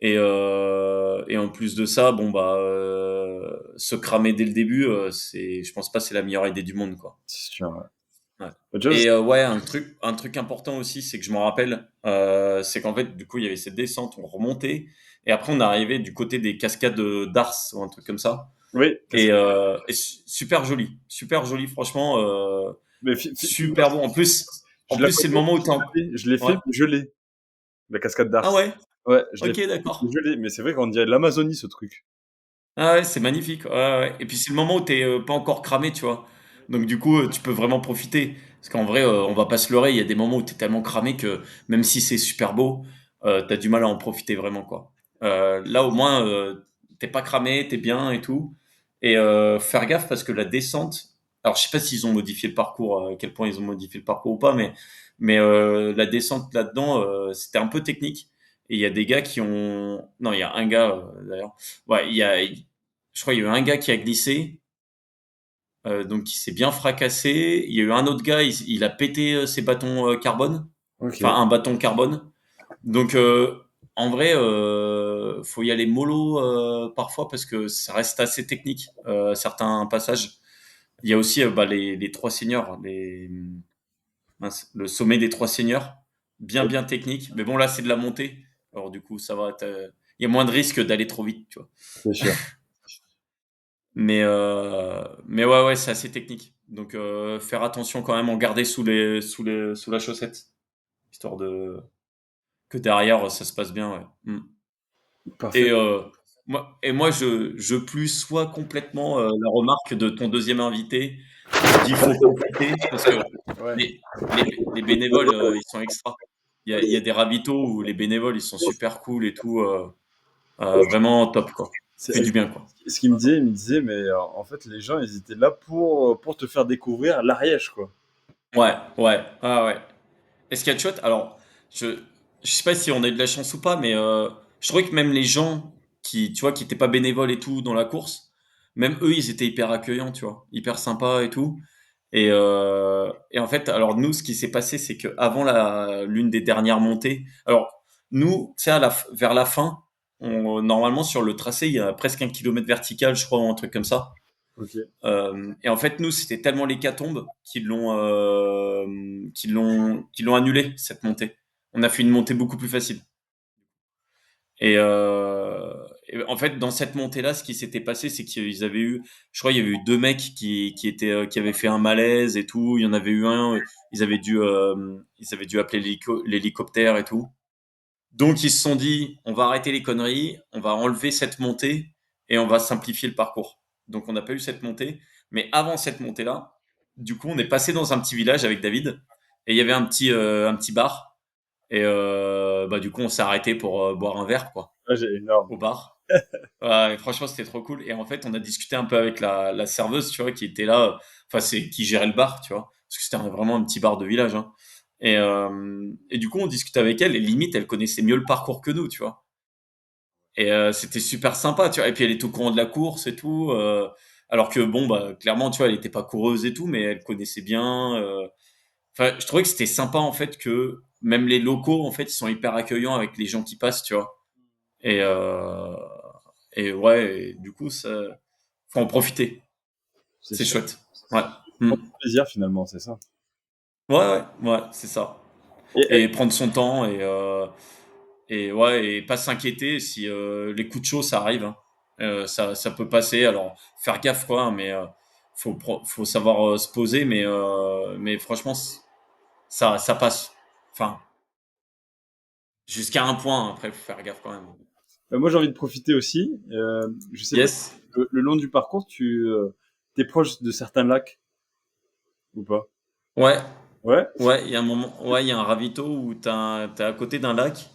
Et en plus de ça, bon bah se cramer dès le début, je pense pas que c'est la meilleure idée du monde quoi. C'est sûr, ouais. Ouais. Bah, tu vois, Et ouais, un truc important aussi, c'est que je m'en rappelle, c'est qu'en fait, du coup, il y avait cette descente, on remontait, et après on arrivait du côté des cascades d'Ars ou un truc comme ça. oui, Super joli, franchement, mais super bon. En je la plus, c'est le connais, moment où t'es en, je l'ai fait, ouais. mais je l'ai. La cascade d'Ars. Ah ouais, Ouais, je l'ai ok, fait, d'accord. je l'ai. Mais c'est vrai qu'on dirait de l'Amazonie, ce truc. Ah ouais, c'est magnifique. Ouais, ouais, ouais. Et puis c'est le moment où t'es pas encore cramé, tu vois. Donc du coup, tu peux vraiment profiter. Parce qu'en vrai, on va pas se leurrer, il y a des moments où t'es tellement cramé que même si c'est super beau, t'as du mal à en profiter vraiment, quoi. Là, au moins, t'es pas cramé, t'es bien et tout. Et faire gaffe parce que la descente, alors je sais pas s'ils ont modifié le parcours, à quel point ils ont modifié le parcours ou pas, mais la descente là-dedans, c'était un peu technique. Et il y a des gars qui ont... Non, il y a un gars, d'ailleurs. Ouais, je crois qu'il y a eu un gars qui a glissé, donc il s'est bien fracassé. Il y a eu un autre gars, il a pété ses bâtons carbone, enfin Ok. un bâton carbone. Donc en vrai, faut y aller mollo parfois parce que ça reste assez technique certains passages. Il y a aussi bah, les trois seigneurs, le sommet des trois seigneurs, bien technique. Mais bon là c'est de la montée, alors du coup ça va. Il y a moins de risque d'aller trop vite, tu vois. C'est sûr. Mais ouais, ouais, c'est assez technique. Donc, faire attention quand même, en garder sous la chaussette, histoire que derrière, ça se passe bien, ouais. Mm. Parfait. Et, moi, je plus sois complètement la remarque de ton deuxième invité. dis faut profiter parce que Ouais. les bénévoles, ils sont extra. Il y a des ravitaux où les bénévoles, ils sont super cool et tout, vraiment top, quoi. Ça fait C'est du bien, quoi. ce qu'il me disait, mais en fait, les gens, ils étaient là pour te faire découvrir l'Ariège, quoi. Ouais, ouais, ah ouais. Et ce qu'il y a de chouette, alors, je sais pas si on a eu de la chance ou pas, mais je trouvais que même les gens qui, tu vois, qui étaient pas bénévoles et tout dans la course, même eux, ils étaient hyper accueillants, tu vois, hyper sympas et tout. Et en fait, alors nous, ce qui s'est passé, c'est que avant l'une des dernières montées, alors nous, tu sais, vers la fin, normalement sur le tracé, il y a presque 1 kilomètre vertical, je crois, ou un truc comme ça. Ok. Et en fait, nous, c'était tellement l'hécatombe qu'ils l'ont annulé cette montée. On a fait une montée beaucoup plus facile. Et en fait, dans cette montée-là, ce qui s'était passé, c'est qu'ils avaient eu, je crois, il y avait eu deux mecs qui avaient fait un malaise et tout. Il y en avait eu un, ils avaient dû appeler l'hélicoptère et tout. Donc, ils se sont dit, on va arrêter les conneries, on va enlever cette montée et on va simplifier le parcours. Donc, on n'a pas eu cette montée. Mais avant cette montée-là, du coup, on est passé dans un petit village avec David et il y avait un petit bar. Et bah, du coup, on s'est arrêté pour boire un verre, quoi, Ah, j'ai énorme. au bar. Ouais, et franchement, c'était trop cool. Et en fait, on a discuté un peu avec la serveuse, tu vois, qui était là, enfin, c'est qui gérait le bar, tu vois, parce que c'était vraiment un petit bar de village, hein. Et du coup, on discutait avec elle, et limite, elle connaissait mieux le parcours que nous, tu vois. Et c'était super sympa, tu vois. Et puis, elle est au courant de la course et tout. Alors que, bon, bah, clairement, tu vois, elle était pas coureuse et tout, mais elle connaissait bien. Enfin, je trouvais que c'était sympa, en fait, que même les locaux, en fait, ils sont hyper accueillants avec les gens qui passent, tu vois. Et, euh, et ouais, et du coup, ça, faut en profiter. C'est C'est sûr. chouette. Ouais. Prendre du plaisir, finalement, c'est ça. Ouais, ouais, ouais, c'est ça. Et Et prendre son temps et ouais, et pas s'inquiéter si les coups de chaud, ça arrive, hein. Ça peut passer. Alors, faire gaffe, quoi, hein, mais faut savoir se poser, mais franchement, ça passe. Enfin, jusqu'à un point, après, faut faire gaffe quand même. moi, j'ai envie de profiter aussi. Je sais pas, Yes. le long du parcours, tu es proche de certains lacs ou pas? Ouais, Ouais. ouais, il y a un moment, ouais, il y a un ravito où t'es à côté d'un lac.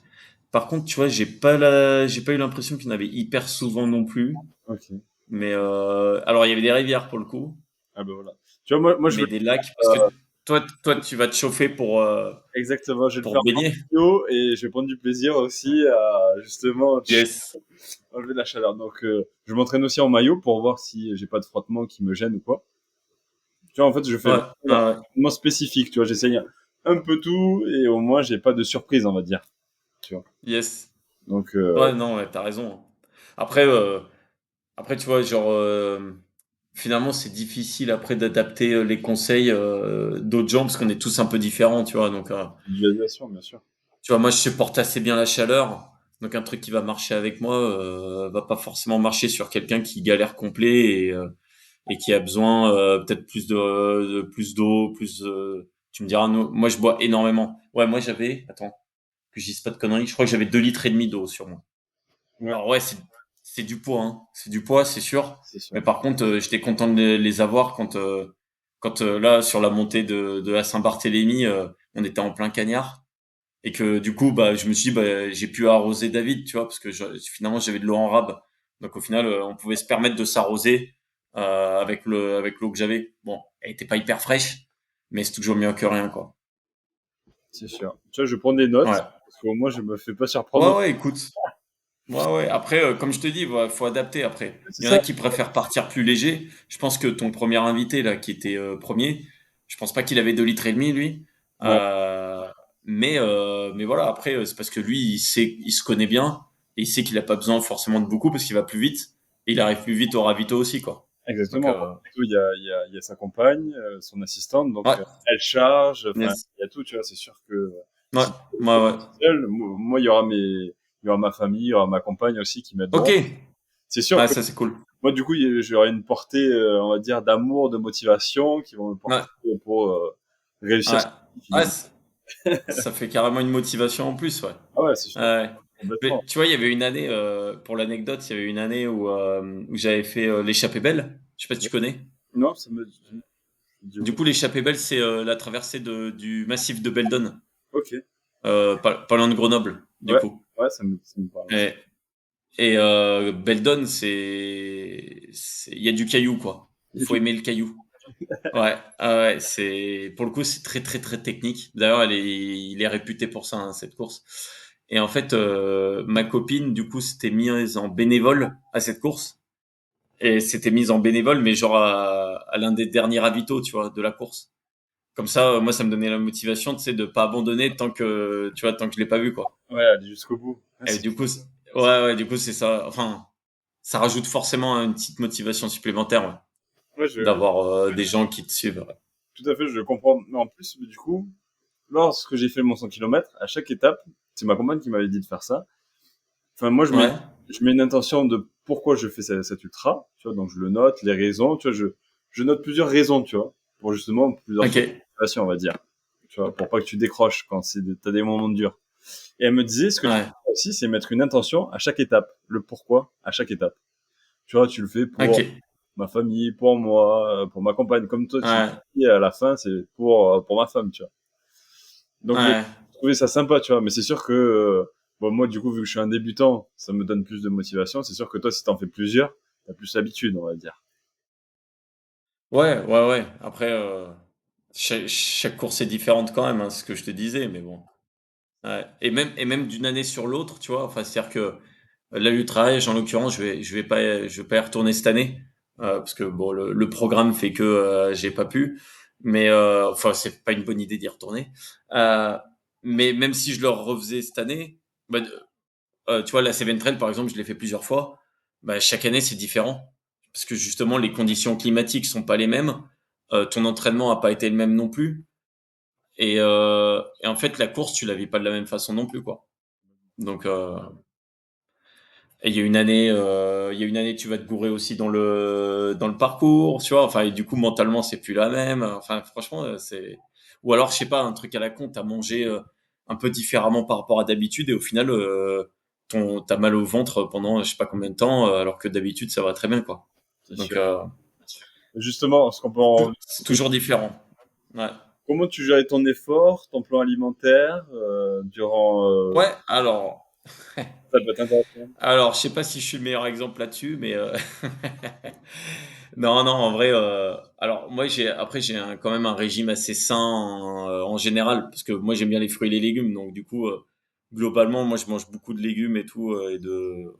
Par contre, tu vois, j'ai pas eu l'impression qu'il y en avait hyper souvent non plus. Ok. Mais alors, il y avait des rivières pour le coup, Ah ben voilà. Tu vois, moi, je mais veux des lacs parce que toi, tu vas te chauffer exactement, je vais le pour faire te en baigner. bio et je vais prendre du plaisir aussi à justement Yes. enlever la chaleur. Donc, je m'entraîne aussi en maillot pour voir si j'ai pas de frottement qui me gêne ou quoi. Tu vois, en fait, je fais Ouais. vraiment Ah ouais. vraiment spécifique. Tu vois, j'essaye un peu tout et au moins j'ai pas de surprise, on va dire. Tu vois. Yes. Donc, Ouais, non, ouais, t'as raison, hein. Après, tu vois, genre, finalement, c'est difficile après d'adapter les conseils d'autres gens parce qu'on est tous un peu différents, tu vois. Donc, visualisation, bien sûr. tu vois, moi, je supporte assez bien la chaleur. Donc, un truc qui va marcher avec moi va pas forcément marcher sur quelqu'un qui galère complet et qui a besoin peut-être plus d'eau, plus. Tu me diras, moi, je bois énormément. Ouais, moi, attends, que je dise pas de conneries. Je crois que j'avais 2,5 litres d'eau sur moi. Ouais, Alors ouais, c'est du poids, hein. C'est du poids, c'est sûr. c'est sûr. Mais par contre, j'étais content de les avoir quand là, sur la montée de la Saint-Barthélemy, on était en plein cagnard. Et que du coup, bah, je me suis dit, bah, j'ai pu arroser David, tu vois, parce que finalement, j'avais de l'eau en rab. Donc au final, on pouvait se permettre de s'arroser avec l'eau que j'avais. Bon, elle était pas hyper fraîche, mais c'est toujours mieux que rien, quoi. C'est sûr. Tu vois, je prends des notes Ouais. parce qu'au moins je me fais pas surprendre. Ouais, ouais, écoute. Ouais, ouais. Après, comme je te dis, faut adapter après. C'est Il y en a ça. qui préfèrent partir plus léger. Je pense que ton premier invité, là, qui était premier, je pense pas qu'il avait 2,5 litres, lui. Ouais, Euh, mais voilà, après, c'est parce que lui, il se connaît bien et il sait qu'il a pas besoin forcément de beaucoup parce qu'il va plus vite. Et il arrive plus vite au ravito aussi, quoi. Donc, exactement. Surtout, il y a sa compagne, son assistante, donc ouais. elle charge. Enfin, Yes. il y a tout. Tu vois, c'est sûr que Ouais. si je Ouais, suis ouais. seul, moi, il y aura ma famille, il y aura ma compagne aussi qui Ok. m'aideront. C'est sûr Ouais, que ça, c'est cool. moi, du coup, j'aurai une portée, on va dire, d'amour, de motivation qui vont me Ouais. porter pour réussir Ouais. ce défi, Ouais, finalement. ça fait carrément une motivation en plus, ouais. Ah ouais, c'est sûr, Ouais. complètement. Mais tu vois, il y avait une année, pour l'anecdote, il y avait une année où j'avais fait l'échappée belle. Je sais pas si tu connais. Non, ça me... Du Dis-moi. coup, l'échappée belle, c'est la traversée du massif de Beldon, Ok. pas loin de Grenoble, du Ouais, coup. ouais, ça me parle aussi. Et, et Beldon, il y a du caillou, quoi. Il Et faut du aimer le caillou. Ouais, ah ouais, pour le coup, c'est très, très, très technique. D'ailleurs, il est réputé pour ça, hein, cette course. Et en fait, ma copine, du coup, s'était mise en bénévole à cette course. Et s'était mise en bénévole, mais genre à l'un des derniers ravitaux, tu vois, de la course. Comme ça, moi, ça me donnait la motivation, tu sais, de pas abandonner tant que je l'ai pas vu, quoi. ouais, aller jusqu'au bout. Ouais, Et du coup, ouais, du coup, c'est ça. Enfin, ça rajoute forcément une petite motivation supplémentaire, ouais, ouais, d'avoir des gens qui te suivent. Ouais. tout à fait, je comprends. Mais en plus, du coup, lorsque j'ai fait mon 100 km, à chaque étape, c'est ma compagne qui m'avait dit de faire ça. Enfin, moi, Ouais. je mets une intention de pourquoi je fais cet ultra, tu vois, donc je le note, les raisons, tu vois, je note plusieurs raisons, tu vois, pour justement plusieurs Ok. sources de motivation, on va dire, tu vois, pour pas que tu décroches quand t'as des moments durs. Et elle me disait, ce que tu peux Ouais. faire aussi, c'est mettre une intention à chaque étape, le pourquoi à chaque étape. Tu vois, tu le fais pour Ok. ma famille, pour moi, pour ma compagne, comme toi, tu Ouais. dis à la fin, c'est pour ma femme, tu vois. Donc, Ouais. je trouvais ça sympa, tu vois, mais c'est sûr que, bon, moi, du coup, vu que je suis un débutant, ça me donne plus de motivation. C'est sûr que toi, si t'en fais plusieurs, t'as plus l'habitude, on va dire. Ouais, ouais, ouais. Après, chaque course est différente quand même, hein, c'est ce que je te disais, mais bon. Ouais. Et même d'une année sur l'autre, tu vois. Enfin, c'est-à-dire que là, le travail, en l'occurrence, je vais pas y retourner cette année parce que bon, le programme fait que j'ai pas pu. Mais enfin, c'est pas une bonne idée d'y retourner. Euh, mais même si je le refaisais cette année, bah, tu vois, la Seven Trail, par exemple, je l'ai fait plusieurs fois. Bah, chaque année, c'est différent. Parce que justement, les conditions climatiques sont pas les mêmes. Ton entraînement a pas été le même non plus. Et en fait, la course, tu la vis pas de la même façon non plus, quoi. Donc, et il y a une année, tu vas te gourer aussi dans le parcours, tu vois. Enfin, et du coup, mentalement, c'est plus la même. Enfin, franchement, ou alors, je sais pas, un truc à la con, t'as mangé un peu différemment par rapport à d'habitude et au final, t'as mal au ventre pendant je sais pas combien de temps, alors que d'habitude, ça va très bien, quoi. C'est Donc, sûr. Justement, ce qu'on peut c'est toujours différent. Ouais. comment tu gérais ton effort, ton plan alimentaire, durant, Ouais, alors, ça peut être intéressant. je sais pas si je suis le meilleur exemple là-dessus, mais non, non, en vrai, alors moi quand même un régime assez sain en général, parce que moi j'aime bien les fruits et les légumes, donc du coup globalement moi je mange beaucoup de légumes et tout et de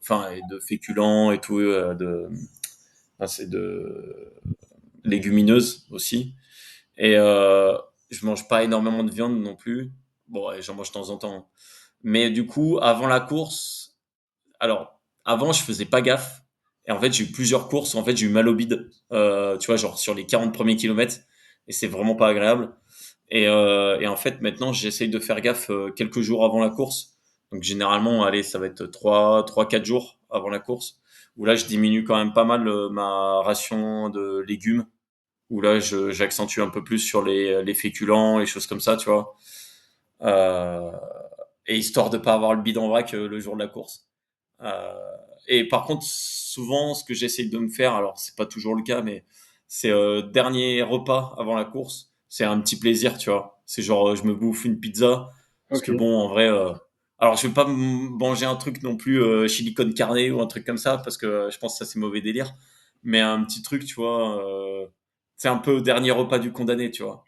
féculents et tout c'est de légumineuses aussi et je mange pas énormément de viande non plus. Bon, ouais, j'en mange de temps en temps, mais du coup avant la course, alors, avant, je faisais pas gaffe. Et en fait, j'ai eu plusieurs courses où en fait, j'ai eu mal au bide. Tu vois, genre sur les 40 premiers kilomètres. Et c'est vraiment pas agréable. Et en fait, maintenant, j'essaye de faire gaffe quelques jours avant la course. Donc, généralement, allez, ça va être 4 jours avant la course. Où là, je diminue quand même pas mal ma ration de légumes. Où là, j'accentue un peu plus sur les féculents, les choses comme ça, tu vois. Euh, et histoire de pas avoir le bide en vrac le jour de la course. Euh, et par contre, souvent, ce que j'essaye de me faire, alors c'est pas toujours le cas, mais c'est dernier repas avant la course, c'est un petit plaisir, tu vois. C'est genre, je me bouffe une pizza, parce Ok. que bon, en vrai, alors je vais pas manger un truc non plus chili con carne ou un truc comme ça, parce que je pense que ça c'est mauvais délire, mais un petit truc, tu vois, c'est un peu au dernier repas du condamné, tu vois,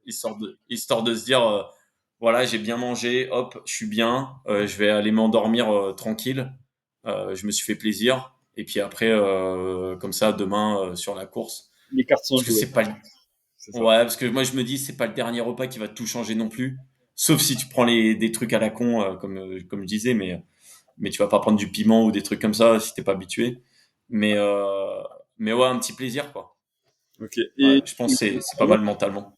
histoire de se dire, voilà, j'ai bien mangé, hop, je suis bien, je vais aller m'endormir tranquille. Je me suis fait plaisir. Et puis après, comme ça, demain sur la course, Les cartes sont parce que jouées. c'est pas, C'est ça. ouais, parce que moi je me dis c'est pas le dernier repas qui va tout changer non plus. Sauf si tu prends des trucs à la con, comme je disais, mais tu vas pas prendre du piment ou des trucs comme ça si t'es pas habitué. Mais mais ouais, un petit plaisir quoi. Ok. Ouais, Et je pense que c'est pas avant, mal mentalement.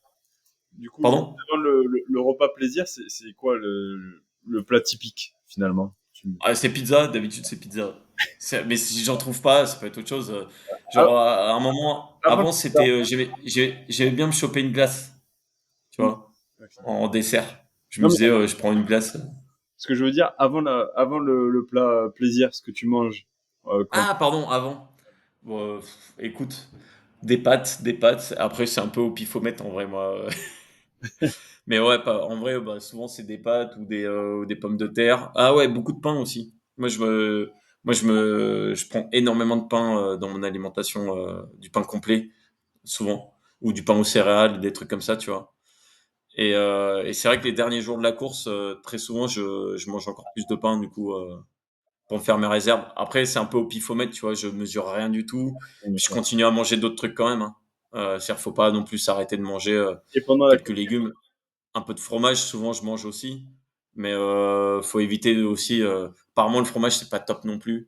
du coup, juste Pardon? avant le repas plaisir, c'est quoi le plat typique, finalement? Ah, c'est pizza, d'habitude c'est pizza. Mais si j'en trouve pas, ça peut être autre chose. Ah, Genre, à un moment, avant le avant plat. c'était, j'aimais bien me choper une glace, tu Hmm. vois, Ok. en dessert. Je me Non, mais disais, je prends une glace. ce que je veux dire, avant le plat plaisir, ce que tu manges, quand... Ah, pardon, avant. Bon, écoute, Des pâtes, des pâtes. Après, c'est un peu au pifomètre en vrai, moi. Mais ouais, pas, en vrai, bah, souvent c'est des pâtes ou des pommes de terre. Ah ouais, beaucoup de pain aussi. Je prends énormément de pain dans mon alimentation, du pain complet, souvent. Ou du pain aux céréales, des trucs comme ça, tu vois. Et c'est vrai que les derniers jours de la course, très souvent, je mange encore plus de pain, du coup, pour me faire mes réserves. Après, c'est un peu au pifomètre, tu vois, je mesure rien du tout. Bien Puis je sûr. continue à manger d'autres trucs quand même, hein. C'est-à-dire, faut pas non plus s'arrêter de manger Et pendant la quelques course, légumes. Un peu de fromage, souvent je mange aussi. Mais faut éviter aussi. Apparemment, le fromage, c'est pas top non plus.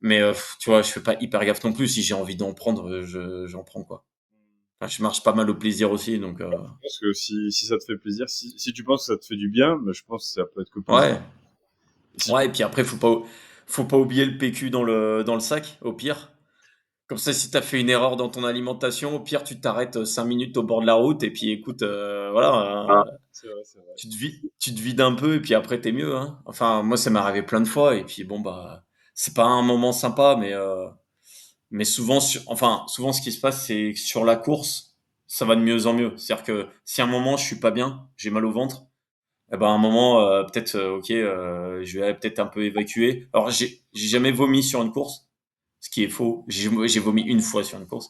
Mais tu vois, je fais pas hyper gaffe non plus. Si j'ai envie d'en prendre, j'en prends, quoi. Enfin, je marche pas mal au plaisir aussi, donc je pense que si ça te fait plaisir, si tu penses que ça te fait du bien, bah, je pense que ça peut être que positif. ouais. Et si Ouais, et puis après, faut pas oublier le PQ dans le sac, au pire. Comme ça, si t'as fait une erreur dans ton alimentation, au pire, tu t'arrêtes 5 minutes au bord de la route et puis écoute, voilà, c'est vrai, c'est vrai. tu te vides un peu et puis après, t'es mieux, hein. Enfin, moi, ça m'est arrivé plein de fois et puis bon, bah, c'est pas un moment sympa, mais souvent, souvent, ce qui se passe, c'est que sur la course, ça va de mieux en mieux. C'est-à-dire que si à un moment, je suis pas bien, j'ai mal au ventre, eh ben, à un moment, peut-être, ok, je vais peut-être un peu évacuer. Alors, j'ai jamais vomi sur une course, ce qui est faux. J'ai vomi une fois sur une course,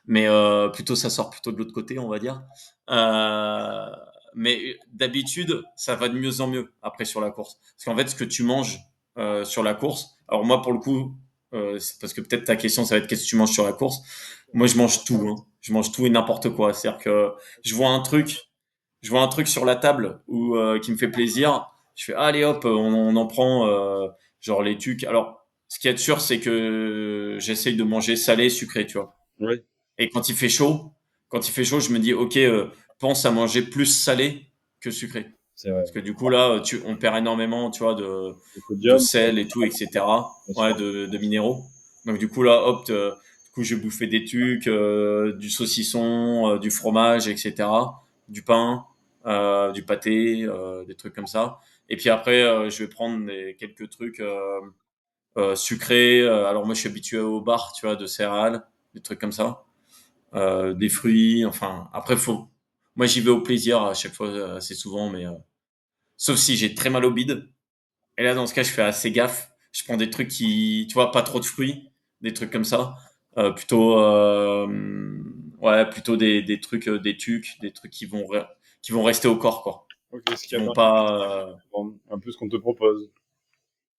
mais plutôt ça sort plutôt de l'autre côté, on va dire. Euh, mais d'habitude, ça va de mieux en mieux après sur la course, parce qu'en fait, ce que tu manges sur la course. Alors moi, pour le coup, c'est parce que peut-être ta question, ça va être qu'est-ce que tu manges sur la course. Moi, je mange tout, hein. Je mange tout et n'importe quoi. C'est-à-dire que je vois un truc, je vois un truc sur la table ou qui me fait plaisir. Je fais allez hop, on en prend genre les tucs. Alors ce qui est sûr, c'est que j'essaye de manger salé, sucré, tu vois. Oui, Et quand il fait chaud, je me dis, ok, pense à manger plus salé que sucré. c'est vrai. Parce que du coup, là, on perd énormément, tu vois, Le de podium, sel et tout, etc. bien Ouais, sûr. de minéraux. Donc du coup, là, hop, du coup, je vais bouffer des trucs, du saucisson, du fromage, etc. Du pain, du pâté, des trucs comme ça. Et puis après, je vais prendre quelques trucs sucrés. Alors moi, je suis habitué au bar, tu vois, de céréales, des trucs comme ça, des fruits. Enfin, après, moi, j'y vais au plaisir à chaque fois, assez souvent, mais sauf si j'ai très mal au bide. Et là, dans ce cas, je fais assez gaffe. Je prends des trucs qui, tu vois, pas trop de fruits, des trucs comme ça. Plutôt, ouais, plutôt des trucs, des tucs, des trucs qui vont rester au corps, quoi. Ok, ce Qui qu'il y a vont dans pas, un peu ce qu'on te propose.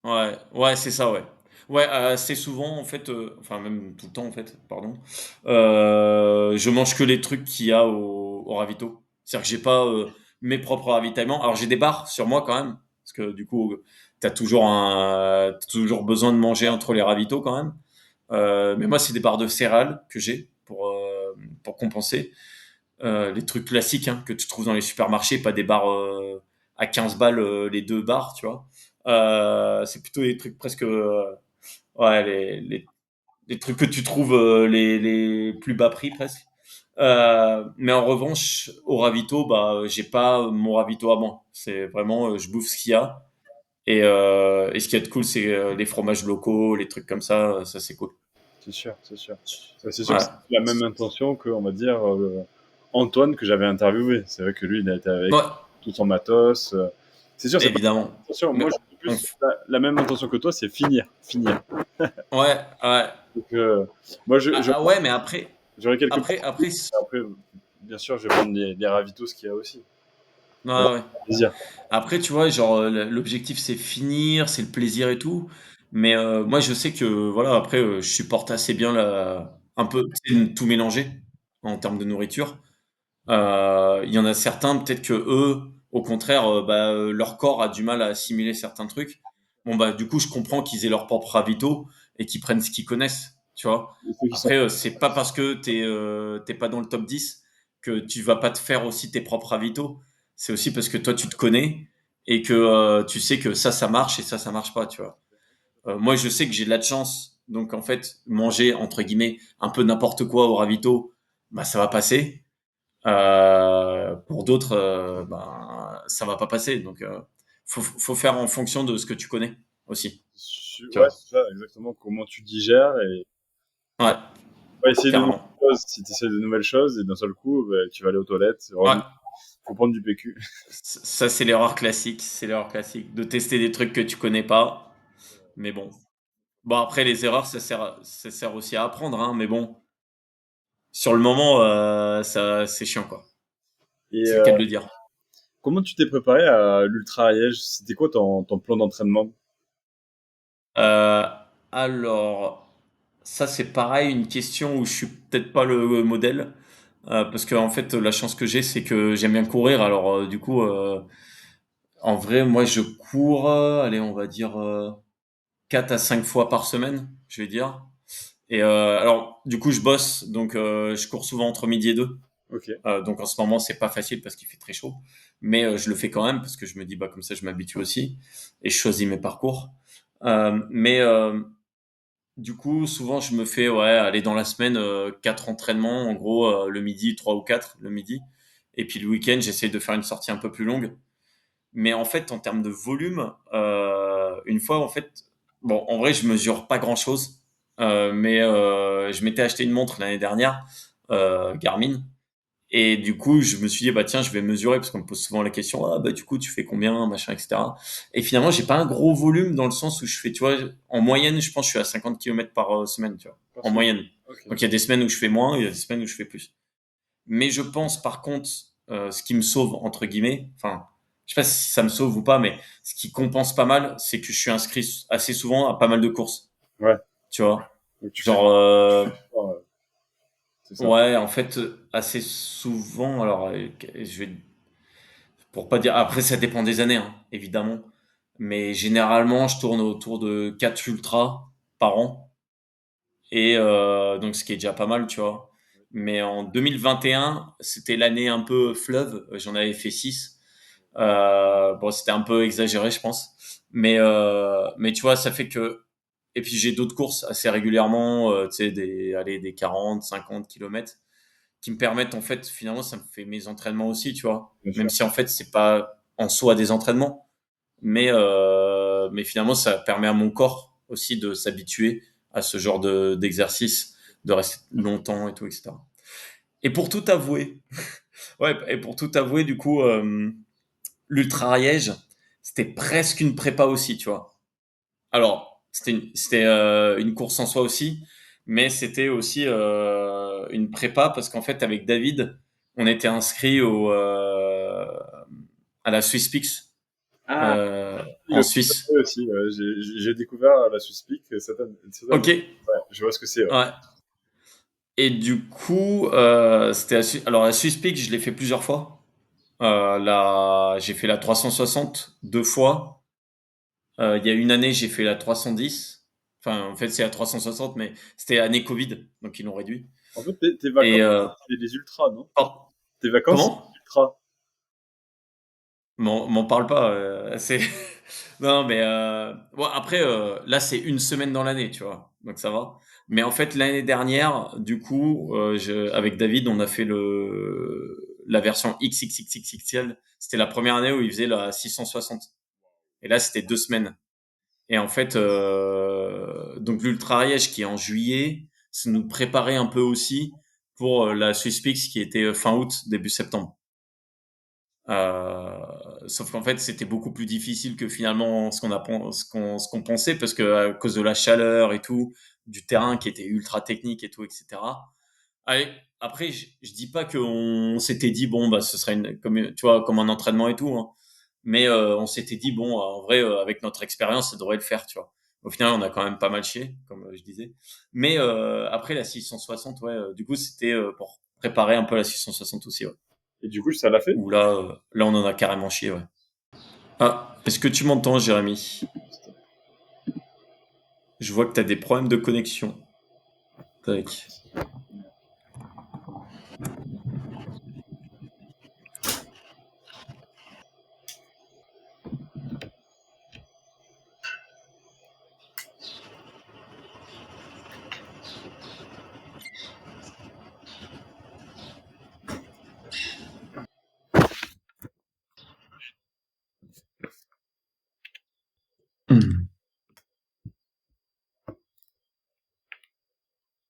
ouais, ouais, c'est ça, ouais. Ouais, assez souvent, en fait, enfin, même tout le temps, en fait, pardon, je mange que les trucs qu'il y a au ravito. C'est-à-dire que j'ai pas mes propres ravitaillements. Alors, j'ai des barres sur moi quand même, parce que du coup, t'as toujours besoin de manger entre les ravitaux quand même. Mais moi, c'est des barres de céréales que j'ai pour compenser. Les trucs classiques hein, que tu trouves dans les supermarchés, pas des barres à 15 balles les deux barres, tu vois. C'est plutôt des trucs presque ouais les trucs que tu trouves les plus bas prix presque. Mais en revanche au ravito bah j'ai pas mon ravito à moi, c'est vraiment je bouffe ce qu'il y a et ce qui est cool c'est les fromages locaux, les trucs comme ça c'est cool. C'est sûr, c'est sûr. C'est sûr que Ouais, c'est la même intention que, on va dire, Antoine que j'avais interviewé. C'est vrai que lui, il a été avec ouais, tout son matos. C'est sûr, c'est pas évidemment. attention. Mais Moi, j'ai on plus la même intention que toi, c'est finir, finir. ouais, ouais. Donc, moi, Ah, ah ouais, mais après j'aurais quelques après petits après trucs. Après, bien sûr, je vais prendre les ravitous qu'il y a aussi. ouais, Pour ouais. avoir plaisir. Après, tu vois, genre, l'objectif, c'est finir, c'est le plaisir et tout. Mais moi, je sais que, voilà, après, je supporte assez bien un peu tu sais, tout mélanger en termes de nourriture. Il y en a certains, peut-être que eux, au contraire, bah, leur corps a du mal à assimiler certains trucs. Bon, bah, du coup, je comprends qu'ils aient leur propre ravito et qu'ils prennent ce qu'ils connaissent, tu vois. Et ceux qui sont Après, c'est pas parce que t'es pas dans le top 10 que tu vas pas te faire aussi tes propres ravitaux. C'est aussi parce que toi, tu te connais et que tu sais que ça marche et ça marche pas, tu vois. Moi, je sais que j'ai de la chance. Donc, en fait, manger, entre guillemets, un peu n'importe quoi au ravito, bah, ça va passer. Pour d'autres, ben, ça va pas passer. Donc, faut faire en fonction de ce que tu connais aussi. Tu ouais, vois. c'est ça, exactement. Comment tu digères et Ouais. va essayer de nouvelles carrément. choses. Si tu essaies de nouvelles choses et d'un seul coup, bah, tu vas aller aux toilettes, Ouais, revenir, faut prendre du PQ. ça c'est l'erreur classique, c'est l'erreur classique de tester des trucs que tu connais pas. Mais bon. Bon après les erreurs ça sert aussi à apprendre, hein, mais bon, sur le moment, ça c'est chiant quoi. Et C'est le cas de le dire. comment tu t'es préparé à l'Ultra Ariège? C'était quoi ton plan d'entraînement? Heu, alors, ça c'est pareil, une question où je suis peut-être pas le modèle, parce qu'en fait, la chance que j'ai, c'est que j'aime bien courir. Alors, du coup, en vrai, moi je cours, allez, on va dire, 4 à 5 fois par semaine, je vais dire. Et alors, du coup, je bosse, donc je cours souvent entre midi et 2. Ok. Donc en ce moment, c'est pas facile parce qu'il fait très chaud, mais je le fais quand même parce que je me dis, bah comme ça, je m'habitue aussi et je choisis mes parcours. Mais du coup, souvent, je me fais, ouais, aller dans la semaine, 4 entraînements, en gros, le midi, 3 ou 4 le midi. Et puis le week-end, j'essaye de faire une sortie un peu plus longue. Mais en fait, en termes de volume, une fois, en fait, bon, en vrai, je mesure pas grand-chose, mais je m'étais acheté une montre l'année dernière, Garmin, et du coup, je me suis dit, bah tiens, je vais mesurer, parce qu'on me pose souvent la question, ah bah du coup, tu fais combien, machin, etc. Et finalement, j'ai pas un gros volume dans le sens où je fais, tu vois, en moyenne, je pense que je suis à 50 kilomètres par semaine, tu vois, Par en semaine. moyenne. Ok. Donc il y a des semaines où je fais moins, il y a des semaines où je fais plus. Mais je pense, par contre, ce qui me sauve, entre guillemets, enfin, je sais pas si ça me sauve ou pas, mais ce qui compense pas mal, c'est que je suis inscrit assez souvent à pas mal de courses, Ouais. tu vois. Donc tu fais Genre, sport, c'est ça. ouais, en fait, assez souvent, alors, je vais pour pas dire, après, ça dépend des années, hein, évidemment. Mais généralement, je tourne autour de 4 ultras par an. Et donc, ce qui est déjà pas mal, tu vois. Mais en 2021, c'était l'année un peu fleuve. J'en avais fait 6. Bon, c'était un peu exagéré, je pense. Mais tu vois, ça fait que. Et puis, j'ai d'autres courses assez régulièrement, tu sais, allez, des 40, 50 kilomètres qui me permettent, en fait, finalement, ça me fait mes entraînements aussi, tu vois. Bien Même sûr. si, en fait, c'est pas en soi des entraînements, mais finalement, ça permet à mon corps aussi de s'habituer à ce genre d'exercice, de rester longtemps et tout, etc. Et pour tout avouer, ouais, et pour tout avouer, du coup, l'Ultra Ariège, c'était presque une prépa aussi, tu vois. Alors, c'était une course en soi aussi, mais c'était aussi une prépa parce qu'en fait, avec David, on était inscrit à la Swiss Peaks Ah, en le Suisse. ouais, aussi, ouais, j'ai découvert la Suspic cette année. Ok, Ouais, je vois ce que c'est. Ouais. ouais. Et du coup, alors la Swiss Peaks, je l'ai fait plusieurs fois. J'ai fait la 360 deux fois. Il y a une année, j'ai fait la 310. Enfin, en fait, c'est la 360, mais c'était année Covid, donc ils l'ont réduit. En fait, tes Et vacances, c'est les ultras, non? Tes vacances, c'est comment? les ultras. M'en parle pas. C'est non, mais bon après, là, c'est une semaine dans l'année, tu vois, donc ça va. Mais en fait, l'année dernière, du coup, avec David, on a fait la version XXXXXL. C'était la première année où il faisait la 660. Et là, c'était 2 semaines. Et en fait, donc l'Ultra Ariège qui est en juillet, ça nous préparait un peu aussi pour la Swiss Peaks qui était fin août, début septembre. Sauf qu'en fait, c'était beaucoup plus difficile que finalement ce qu'on pensait parce que à cause de la chaleur et tout, du terrain qui était ultra technique et tout, etc. Allez, après, je dis pas qu'on s'était dit bon bah ce serait comme tu vois comme un entraînement et tout, hein. Mais on s'était dit bon en vrai avec notre expérience ça devrait le faire, tu vois. Au final, on a quand même pas mal chié, comme je disais. Mais après la 660, ouais, du coup c'était pour préparer un peu la 660 aussi, ouais. Et du coup, ça l'a fait? Où là, on en a carrément chié, ouais. Ah, est-ce que tu m'entends, Jérémy? Je vois que tu as des problèmes de connexion. Tac. Hmm.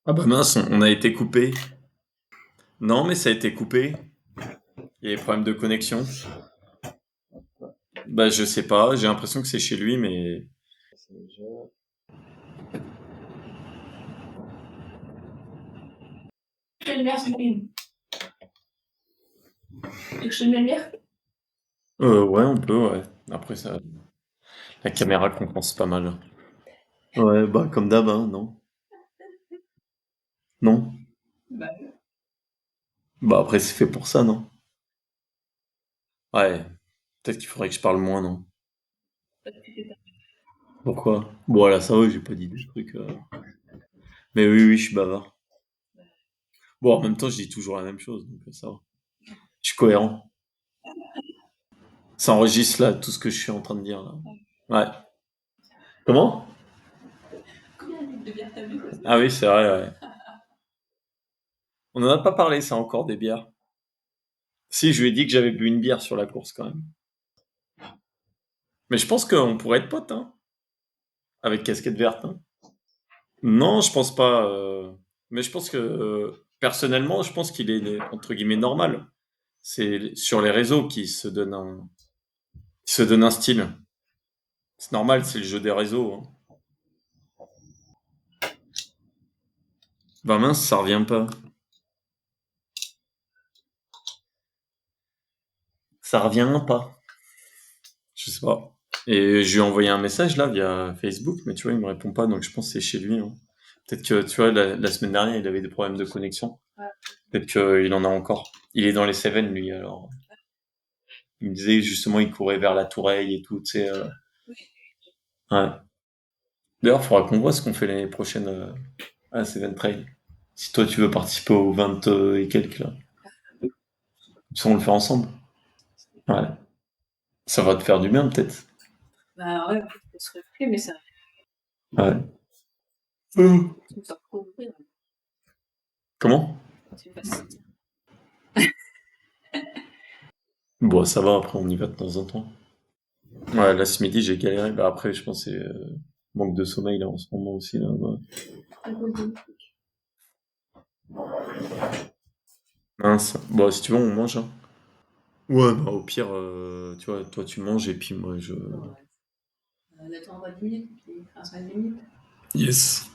Ah bah mince, on a été coupé. Non, mais ça a été coupé. Il y a des problèmes de connexion. Bah je sais pas, j'ai l'impression que c'est chez lui, mais... Quelle lumière, Céline? Tu veux que je te mette une lumière? Ouais, on peut, ouais. Après ça, la caméra compense pas mal. Ouais, bah comme d'hab, hein, non? Non? Bah, Bah après c'est fait pour ça, non? Ouais, peut-être qu'il faudrait que je parle moins, non? parce que c'est ça. Pourquoi? Bon, là, ça va, j'ai pas dit des trucs. Mais oui, oui, je suis bavard. Bon, en même temps, je dis toujours la même chose, donc ça va. Je suis cohérent. Ça enregistre là tout ce que je suis en train de dire là. Ouais. Comment? Combien de litres de bière t'as bu? Ah oui, c'est vrai, ouais. On n'en a pas parlé, ça encore des bières. Si, je lui ai dit que j'avais bu une bière sur la course quand même. Mais je pense qu'on pourrait être potes, hein, avec casquette verte. Hein. Non, je pense pas. Mais je pense que personnellement, je pense qu'il est entre guillemets normal. C'est sur les réseaux qui se donne un style. C'est normal, c'est le jeu des réseaux. Hein. Ben mince, ça revient pas. Ça revient pas. Je sais pas. Et je lui ai envoyé un message là via Facebook, mais tu vois, il me répond pas, donc je pense que c'est chez lui. Hein. Peut-être que tu vois, la semaine dernière, il avait des problèmes de connexion. Ouais. Peut-être qu'il en a encore. Il est dans les Cévennes, lui, alors. Il me disait justement, il courait vers la Touraille et tout, tu sais. Ouais. D'ailleurs, il faudra qu'on voit ce qu'on fait l'année prochaine à la Cévennes Trail. Si toi, tu veux participer aux 20 et quelques là. Ça, on le fait ensemble. Ouais. Ça va te faire du bien, peut-être. Bah ouais, faut se réfléchir, mais ça, Ouais. tu me sors trop ouvrir. Comment? Tu me fasses. Bon, ça va, après, on y va de temps en temps. Ouais, là, ce midi, j'ai galéré. Bah, après, je pense que c'est manque de sommeil, là, en ce moment aussi, là. Ouais. À cause de- Mince. Bon, si tu veux, on mange, hein. Ouais, bah, au pire, tu vois, toi, tu manges et puis moi, je... On attend 20 minutes, puis enfin 5 minutes. Yes.